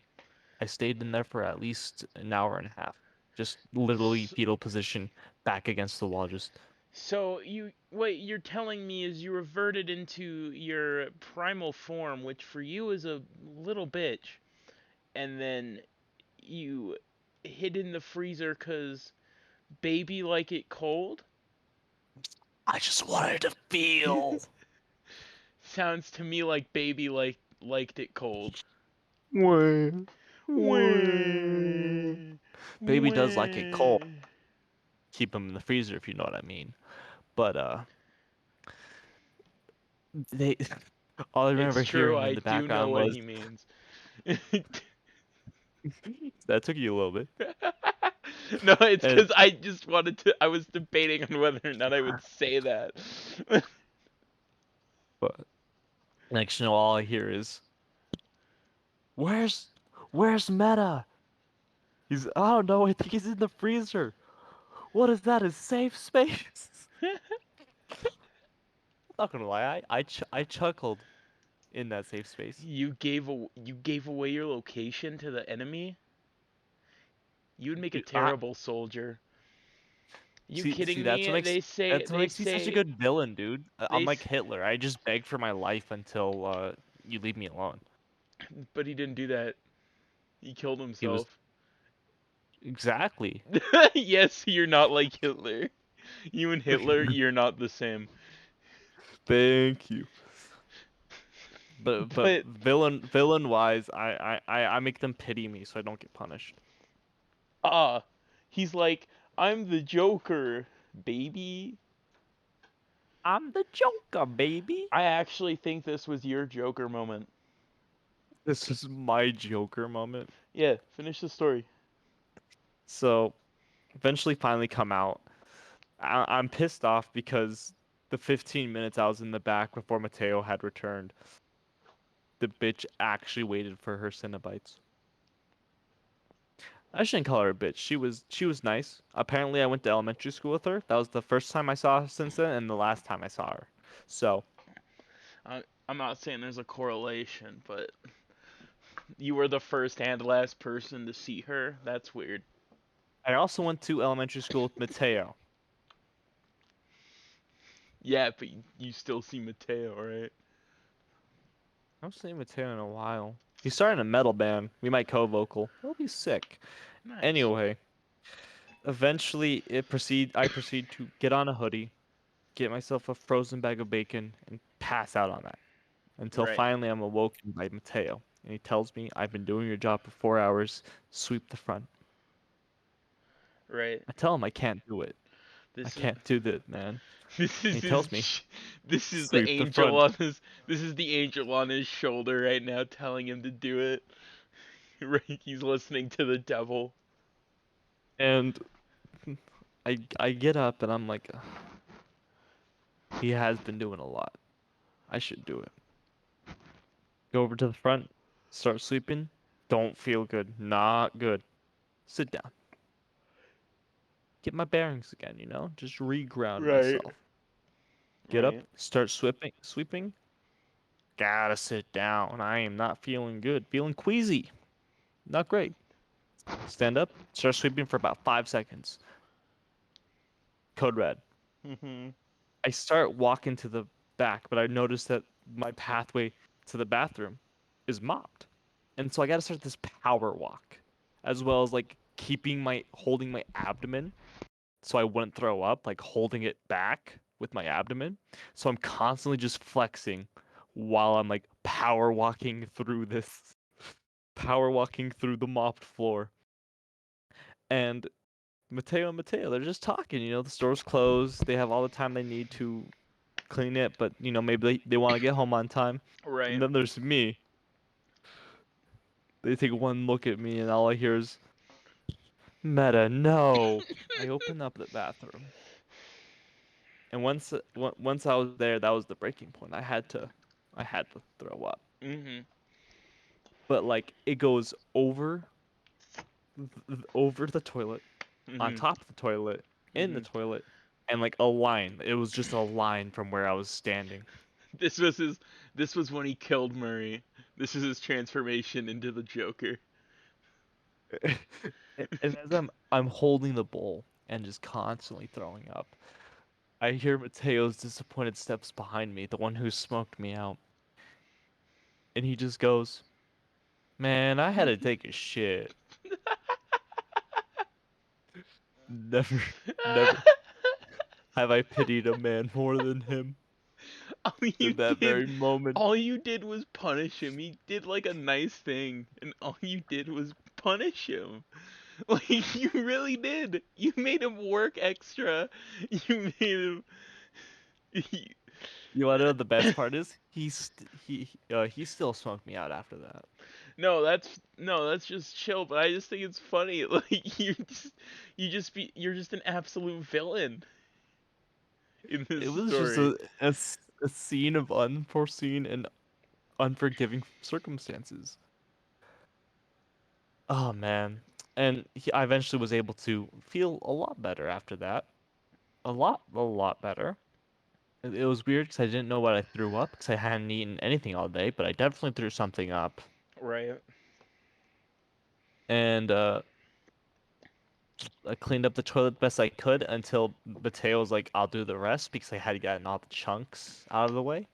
I stayed in there for at least an hour and a half. Just literally fetal position, back against the wall. Just So you what you're telling me is you reverted into your primal form, which for you is a little bitch, and then you hid in the freezer 'cause baby like it cold? I just wanted to feel. Sounds to me like baby liked it cold. Wah, wah. Wah, Baby does like it cold. wah. Keep him in the freezer if you know what I mean. But they all I It's remember true, hearing in I the do know background what was he means. that took you a little bit. No, it's And because I was debating on whether or not I would say that. but next all I hear is where's where's Meta? I don't know, I think he's in the freezer. What is that? A safe space? Not gonna lie, I chuckled in that safe space. You gave away your location to the enemy? You would make a Dude, I terrible soldier. You see kidding me? that's what makes me such a good villain, dude. They I'm like s- Hitler. I just beg for my life until you leave me alone. but he didn't do that. He killed He was himself. exactly. Yes, you're not like Hitler. You and Hitler, you're not the same. Thank you. But But villain wise, I make them pity me so I don't get punished. ah, he's like, I'm the Joker, baby. I'm the Joker, baby. I actually think this was your Joker moment. This is my Joker moment. Yeah, finish the story. So eventually, finally come out. I'm pissed off because the 15 minutes I was in the back before Mateo had returned, the bitch actually waited for her Cinnabites. I shouldn't call her a bitch. She was nice. Apparently, I went to elementary school with her. That was the first time I saw her since then, and the last time I saw her. So I'm not saying there's a correlation, but you were the first and last person to see her. That's weird. I also went to elementary school with Mateo. Yeah, but you still see Mateo, right? I haven't seen Mateo in a while. He's starting a metal band. We might co-vocal. It'll be sick. Nice. Anyway, eventually I proceed to get on a hoodie, get myself a frozen bag of bacon, and pass out on that. Until Right, finally I'm awoken by Mateo, and he tells me, I've been doing your job for 4 hours. Sweep the front. right. I tell him I can't do it. I This is can't do that, man. this And is he tells me, this is the sweep the angel front. on his this is the angel on his shoulder right now telling him to do it. Right, he's listening to the devil. And I get up and I'm like, "Ugh, he has been doing a lot. I should do it. Go over to the front, start sweeping. Don't feel good. Not good. Sit down. Get my bearings again, Just reground Right, myself. Get up, right. start sweeping. Gotta sit down. I am not feeling good. Feeling queasy. Not great. Stand up, start sweeping for about 5 seconds. Code red. Mhm. I start walking to the back, but I notice that my pathway to the bathroom is mopped. And so I gotta start this power walk, as well as like holding my abdomen so I wouldn't throw up, like holding it back with my abdomen. So I'm constantly just flexing while I'm like power walking through the mopped floor. And Mateo and Mateo, they're just talking. The store's closed. They have all the time they need to clean it, but maybe they want to get home on time. And Right. then there's me. They take one look at me, and all I hear is, Meta, no. I open up the bathroom. And once I was there, that was the breaking point. I had to throw up. Mhm. But like it goes over the toilet, on Mhm. top of the toilet, in the Mhm. toilet, and like a line. It was just a line from where I was standing. This was his. This was when he killed Murray. This is his transformation into the Joker. And as I'm holding the bowl and just constantly throwing up, I hear Mateo's disappointed steps behind me, the one who smoked me out. And he just goes, "Man, I had to take a shit." Never, never have I pitied a man more than him all you in that did, very moment. all you did was punish him. He did like a nice thing, and all you did was punish him. Like you really did. You made him work extra. You made him. He, You want to know the best part is he still smoked me out after that. no, that's just chill. But I just think it's funny. Like you're just an absolute villain in this It was just story. a scene of unforeseen and unforgiving circumstances. Oh man. And I eventually was able to feel a lot better after that. A lot better. It was weird because I didn't know what I threw up because I hadn't eaten anything all day, but I definitely threw something up. Right. And I cleaned up the toilet best I could until Mateo was like, "I'll do the rest," because I had gotten all the chunks out of the way,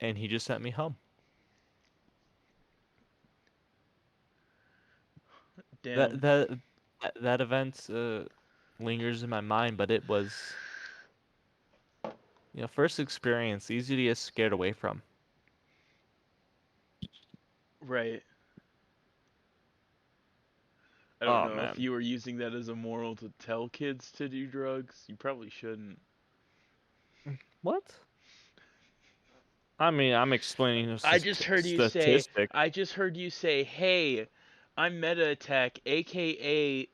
and he just sent me home. That Damn. that that event lingers in my mind, but it was, first experience, easy to get scared away from. Right. I don't Oh know if man. you were using that as a moral to tell kids to do drugs. You probably shouldn't. What? I mean, I'm explaining a statistic. I just heard you say, "Hey, I'm Meta Attack, aka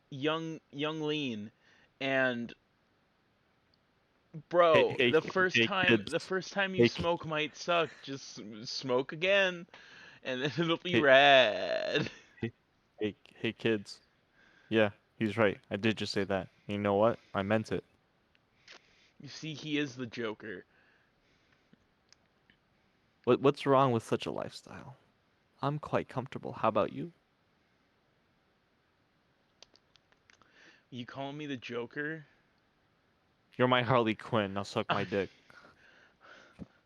Young Lean." And Hey, bro, hey, hey, the kids. first time you Hey, smoke might suck. Just smoke again and then it'll be hey, rad. hey, kids. Yeah, he's right. I did just say that. You know what? I meant it. You see, he is the Joker. What's wrong with such a lifestyle? I'm quite comfortable. How about you? You calling me the Joker? You're my Harley Quinn. Now suck my dick.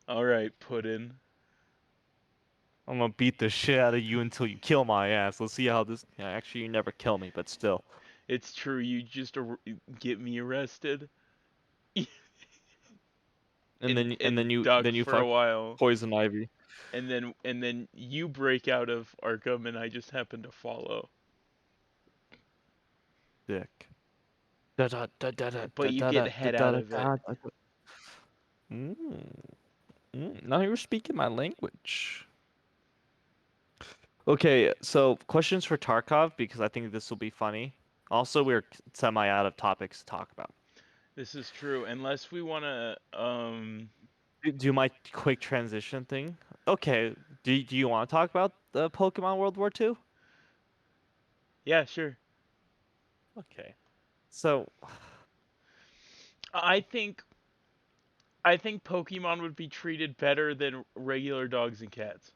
All right, Puddin'. I'm gonna beat the shit out of you until you kill my ass. Let's see how this. Yeah, actually, you never kill me, but still. It's true. You just get me arrested And then and and then you duck then you for a fuck while, Poison Ivy. and then you break out of Arkham, and I just happen to follow. Dick. Da da da da da But da you da get da head da out da of it. da. Mm, now you're speaking my language. Okay, so questions for Tarkov because I think this will be funny. Also, we're semi out of topics to talk about. This is true. Unless we wanna, Do my quick transition thing. Okay, do you want to talk about the Pokemon World War II? yeah, sure. Okay, so I think I think Pokemon would be treated better than regular dogs and cats.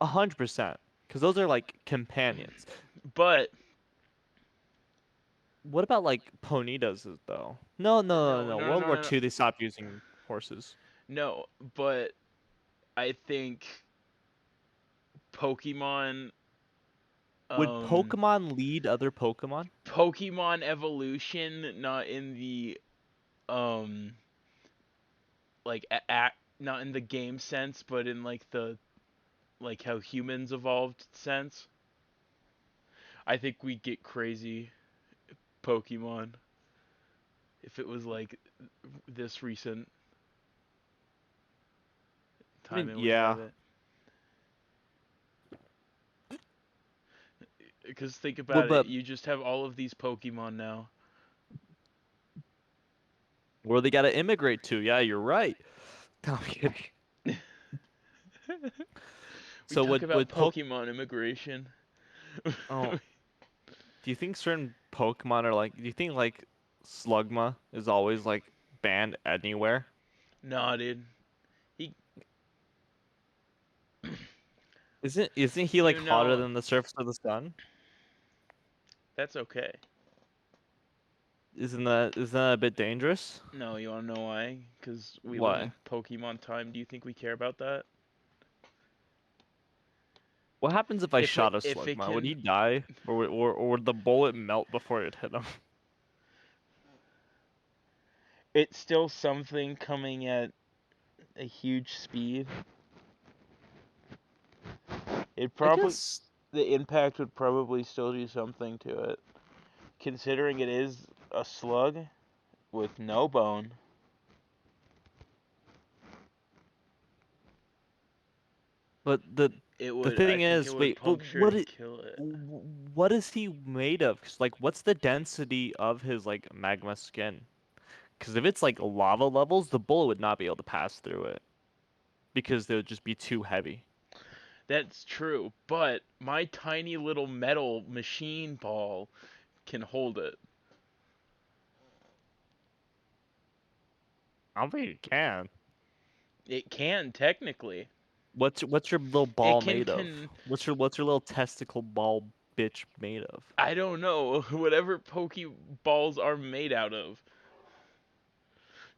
100%. because those are like companions. But What about like ponitas though? No, no, no, no, no. no, World no, War no, no, II, they stopped using horses. no. But I think Pokemon, Would um, Pokemon lead other Pokemon? Pokemon evolution, not in the um, like not in the game sense, but in like the like how humans evolved sense. I think we'd get crazy Pokemon if it was like this recent I time mean, and we have yeah. it. Because think Well, about it, but you just have all of these Pokemon now. where they gotta immigrate to? Yeah, you're right. No, I'm kidding. We So talk would about Poke? Pokemon immigration. Oh, do you think certain Pokemon are like? Do you think like Slugma is always like banned anywhere? Nah, dude. He, Isn't he like you hotter know, than the surface of the sun? that's okay. Isn't that a bit dangerous? No, you wanna know why? Because we live in Why? Pokemon time. Do you think we care about that? What happens if I shot a If it Slugma? Would can, he die, or would the bullet melt before it hit him? it's still something coming at a huge speed. It I probably guess. the impact would probably still do something to it, considering it is a slug with no bone. But the I thing think it is, would wait, but puncture and kill it. what is he made of? 'Cause, like, what's the density of his like magma skin? Because if it's like lava levels, the bullet would not be able to pass through it because they would just be too heavy. That's true, but my tiny little metal machine ball can hold it. I don't think it can. It can technically. What's your little It ball can made of? can What's your little testicle ball bitch made of? I don't know whatever Pokeballs are made out of.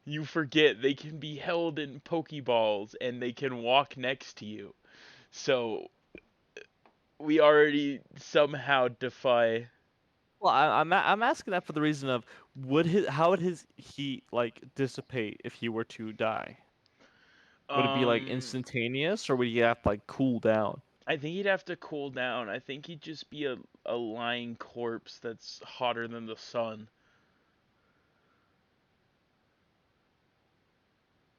You forget they can be held in Pokeballs and they can walk next to you. So we already somehow defy. Well, I'm asking that for the reason of would his how would his heat like dissipate if he were to die? Would it be like Um, instantaneous or would he have to like cool down? I think he'd have to cool down. I think he'd just be a lying corpse that's hotter than the sun.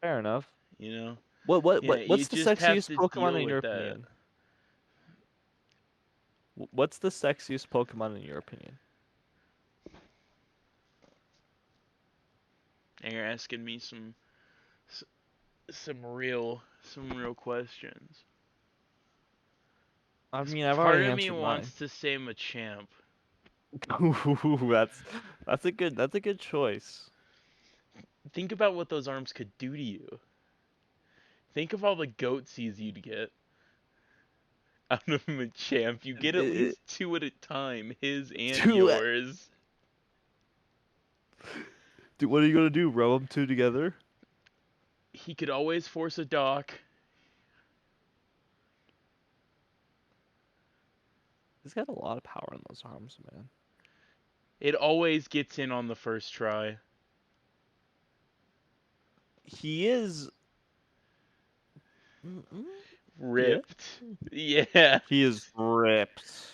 Fair enough. You know? Yeah, you What's the just have sexiest to Pokemon deal in your with that. opinion? What's the sexiest Pokemon in your opinion? And you're asking me some real questions. I 'Cause mean, I've part already of me answered mine. wants to say Machamp. Ooh, that's a good choice. Think about what those arms could do to you. Think of all the goatsies you'd get out of Machamp. You get at It, least two at a time, his and two, yours. what are you gonna do? Row them two together? He could always force a dock. He's got a lot of power in those arms, man. It always gets in on the first try. He is. Mm-mm, yeah. Ripped. Yeah. He is ripped.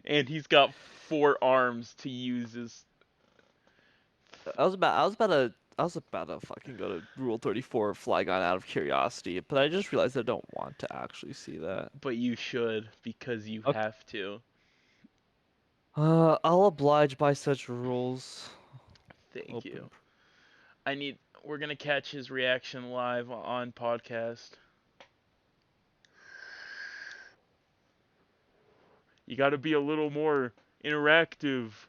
And he's got four arms to use as. I was about to fucking go to Rule 34 Flygon out of curiosity, but I just realized I don't want to actually see that. But you should, because you Okay. have to. I'll oblige by such rules. Thank Open. you. I need. We're gonna catch his reaction live on podcast. You gotta be a little more interactive.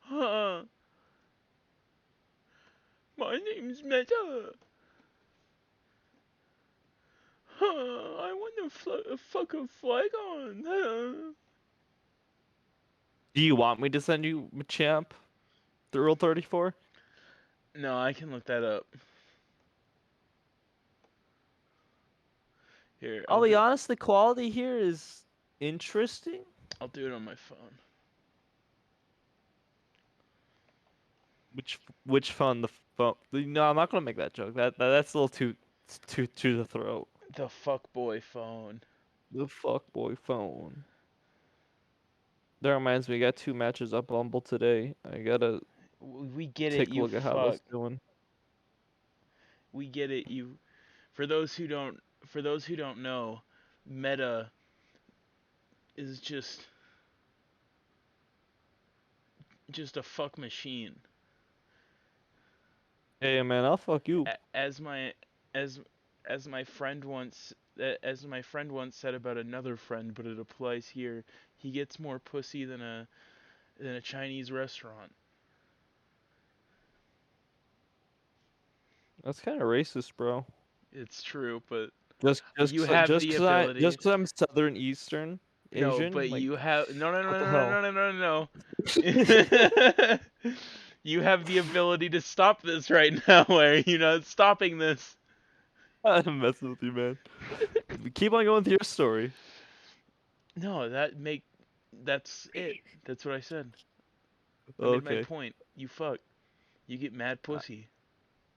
Huh. My name's Meta. I want to fuck a Flygon. Do you want me to send you Machamp the Rule 34? No, I can look that up. Here, I'll be honest, the quality here is interesting. I'll do it on my phone. Which phone? The phone? No, I'm not gonna make that joke. That's a little too to the throat. The fuckboy phone. The fuckboy phone. That reminds me, I got 2 matches up Bumble today. I gotta We get it, take a you look at how fuck. that's doing. We get it, you. For those who don't know, Meta is just a fuck machine. Hey man, I'll fuck you. As my as as my friend once said about another friend, but it applies here. He gets more pussy than a Chinese restaurant. That's kind of racist, bro. It's true, but Just just you 'cause- have just the cause I just ability. 'cause I'm Southern Eastern No, Asian, but like you have no no what the no hell? no no no no no. You have the ability to stop this right now. Are you not stopping this? I'm messing with you, man. Keep on going with your story. No, that's it. That's what I said. I made my Okay. point. You fuck. You get mad I, pussy.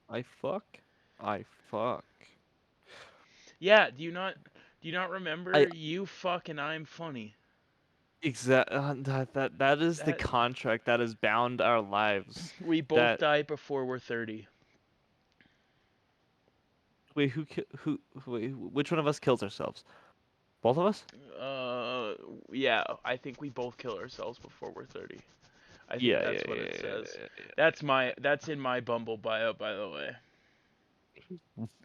I fuck. I fuck. Yeah, do you not remember? I You fuck and I'm funny. that is the That contract that has bound our lives. we both That die before we're 30. wait, wait, which one of us kills ourselves? Both of us? Uh yeah, I think we both kill ourselves before we're 30. I think Yeah, yeah, that's what it yeah, says. yeah, That's in my Bumble bio, by the way. yeah.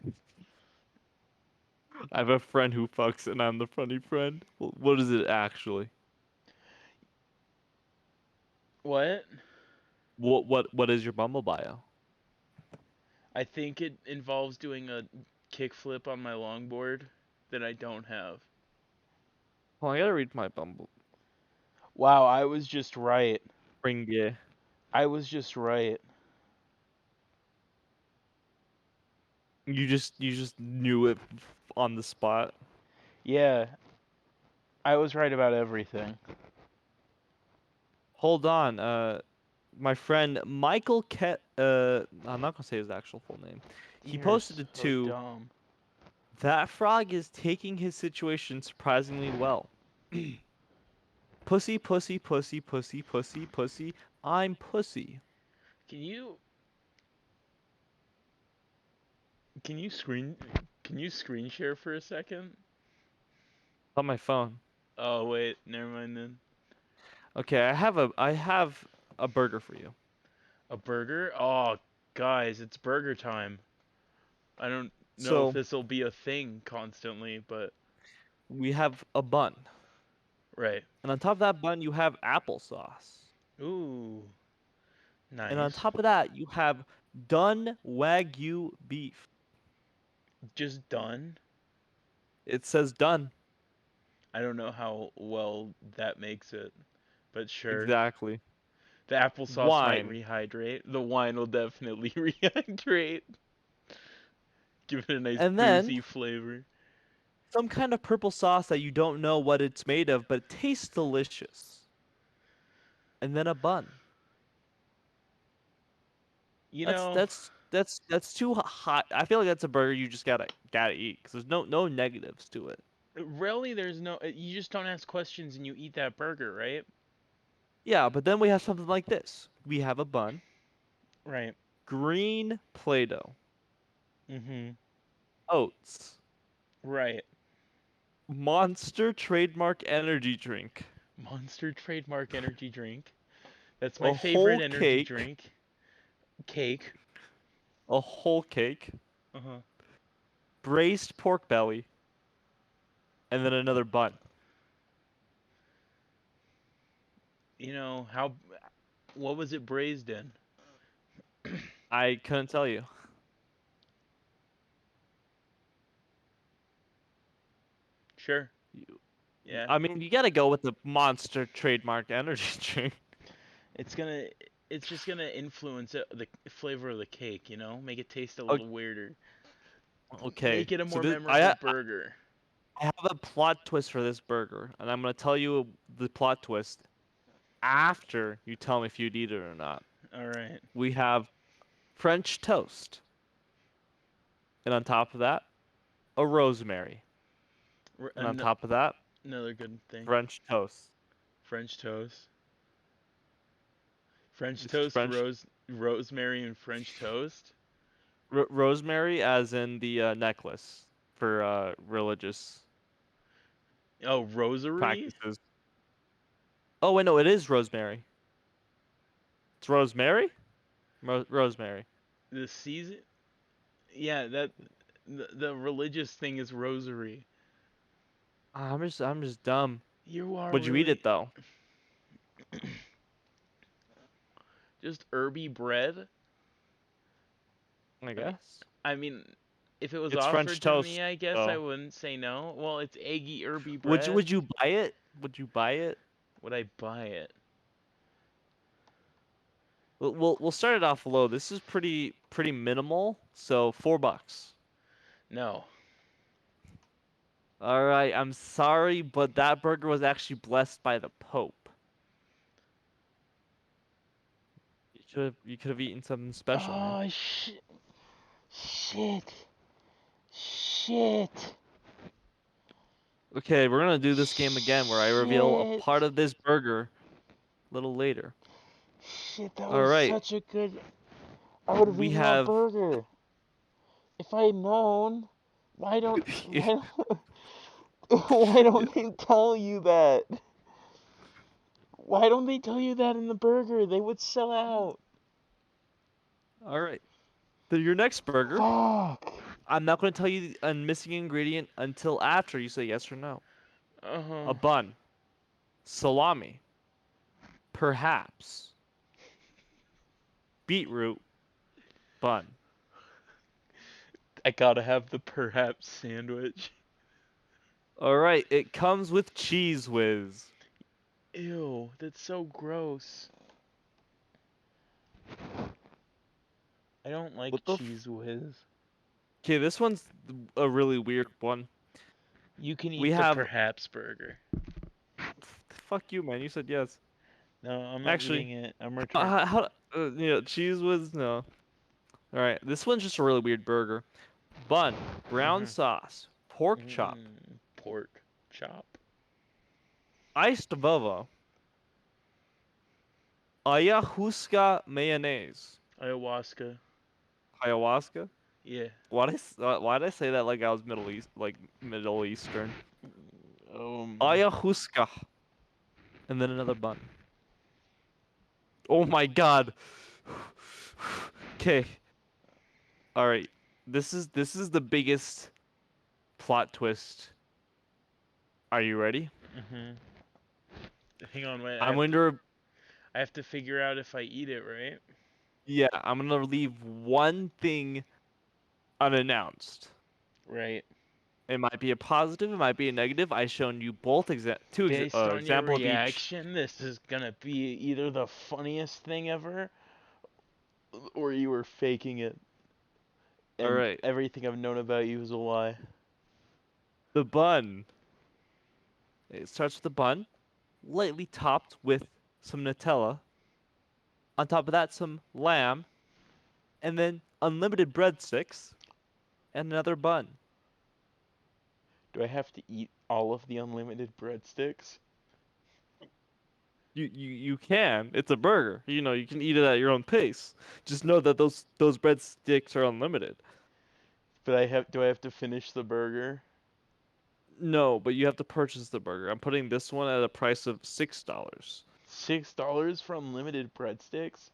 I have a friend who fucks, and I'm the funny friend. What is it actually? What? What is your Bumble bio? I think it involves doing a kickflip on my longboard that I don't have. Well, I gotta read my Bumble. Wow, I was just right. Ring yeah. I was just right. You just knew it on the spot. Yeah, I was right about everything. Hold on. My friend Michael I'm not gonna say his actual full name. He You're posted it so to dumb. that frog is taking his situation surprisingly well. Pussy, pussy, pussy, pussy, pussy, pussy. I'm pussy. Can you can you screen can you screen share for a second? On my phone. Oh wait, never mind then. Okay, I have a burger for you. A burger? Oh, guys, it's burger time. I don't know if So this'll be a thing constantly, but we have a bun, right. and on top of that bun you have applesauce, Ooh, and on nice. top of that you have done wagyu beef. Just done. It says done. I don't know how well that makes it, but sure. Exactly. The applesauce might Wine. rehydrate. The wine will definitely rehydrate. Give it a nice And then boozy flavor. some kind of purple sauce that you don't know what it's made of, but it tastes delicious. And then a bun. You That's know, that's that's too hot. I feel like that's a burger you just gotta eat because there's no negatives to it. really, there's no. You just don't ask questions and you eat that burger, right? Yeah, but then we have something like this. We have a bun, Right. green Play-Doh, Mhm. oats, Right. Monster trademark energy drink, Monster trademark energy drink. That's my a favorite whole energy cake, drink. Cake. a whole cake, Uh huh. braised pork belly, and then another bun. You know how? What was it braised in? I couldn't tell you. Sure. You- Yeah. I mean, you gotta go with the Monster trademark energy drink. It's gonna. It's just gonna influence the flavor of the cake. Make it taste a O- little weirder. Okay, Make it a so more this memorable burger. I have a plot twist for this burger, and I'm gonna tell you the plot twist after you tell me if you'd eat it or not. All right. We have French toast, and on top of that, a rosemary, and on top of that, Another good thing. French toast. French toast. French It's toast, French rosemary, and French toast. rosemary, as in the necklace for religious Oh, rosary. practices. Oh wait, no, it is rosemary. It's rosemary. Rosemary. The season. Yeah, the religious thing is rosary. I'm just dumb. You are Would you eat really it though? just herby bread. I I mean, guess. I mean, if it was It's French offered to me, toast, I guess I though. wouldn't say no. Well, it's eggy herby Would you bread. would you buy it? Would you buy it? Would I buy it? We'll start it off low. This is pretty minimal, so $4. No. All right, I'm sorry, but that burger was actually blessed by the Pope. You could have eaten something special, man. Oh shit! Shit! Shit! Okay, we're gonna do this game again where I reveal a Shit! part of this burger a little later. Shit! That All was right, such a good. I would have we eaten that have burger if I had known. Why don't? Why don't? Why don't they tell you that? Why don't they tell you that in the burger? They would sell out. All right. So your next burger, Fuck. I'm not going to tell you a missing ingredient until after you say yes or no. Uh A huh. bun, salami, perhaps, beetroot bun. I gotta have the perhaps sandwich. All right, it comes with cheese whiz. Ew, that's so gross. I don't like What the? cheese whiz. Okay, this one's a really weird one. You can We eat the have. perhaps burger. Fuck you, man. You said yes. No, I'm not Actually, eating it. I'm returning. cheese whiz? No. All right, this one's just a really weird burger. Bun, brown Mhm. sauce, pork chop, Mm, pork chop. iced vova, ayahuasca mayonnaise, Ayahuasca. ayahuasca. Yeah. Why did I say that like I was Middle East, like Middle Eastern? Um. Ayahuasca, and then another bun. Oh my God. Okay. All right. This is the biggest plot twist. Are you ready? Mhm. Hang on, wait. I'm going to I have to figure out if I eat it, right? yeah, I'm gonna leave one thing unannounced. Right. It might be a positive, it might be a negative. I shown you both Based on your example of each. reaction, this is gonna be either the funniest thing ever, or you were faking it, All and right. everything I've known about you is a lie. The bun. It starts with a bun, lightly topped with some Nutella. On top of that, some lamb, and then unlimited breadsticks and another bun. Do I have to eat all of the unlimited breadsticks? You can. It's a burger. You can eat it at your own pace. Just know that those breadsticks are unlimited. But do I have to finish the burger? No, but you have to purchase the burger. I'm putting this one at a price of $6. $6 for unlimited breadsticks?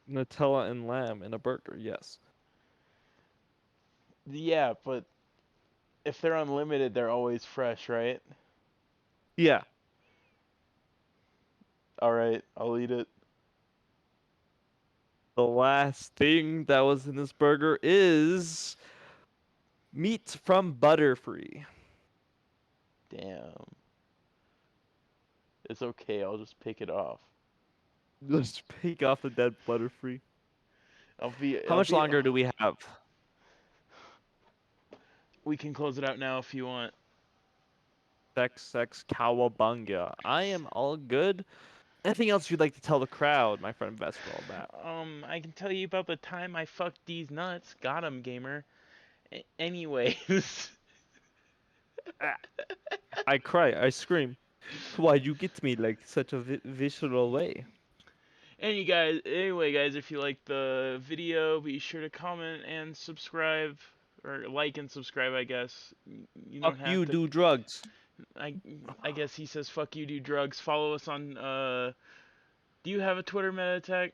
Nutella and lamb in a burger, yes. Yeah, but if they're unlimited, they're always fresh, right? Yeah. Alright, I'll eat it. The last thing that was in this burger is meat from Butterfree. Damn. It's okay. I'll just pick it off. Let's pick off the dead Butterfree. I'll be. How I'll much be. longer do we have? We can close it out now if you want. Sex Cowabunga. I am all good. Anything else you'd like to tell the crowd, my friend Vesper, about? I can tell you about the time I fucked these nuts. Got 'em, gamer. Anyways. Ah, I cry. I scream. Why'd you get me like such a visceral way? Anyway, guys, if you like the video, be sure to comment and subscribe, or like and subscribe. I guess you don't Fuck have you, to. do drugs. I I guess he says fuck you, do drugs. Follow us on. Do you have a Twitter meta attack?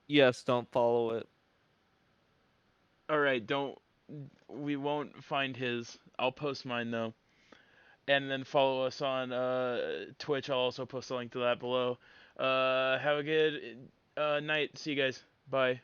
Yes, don't follow it. All right, don't. We won't find his. I'll post mine though. And then follow us on Twitch. I'll also post a link to that below. Have a good night. See you guys. Bye.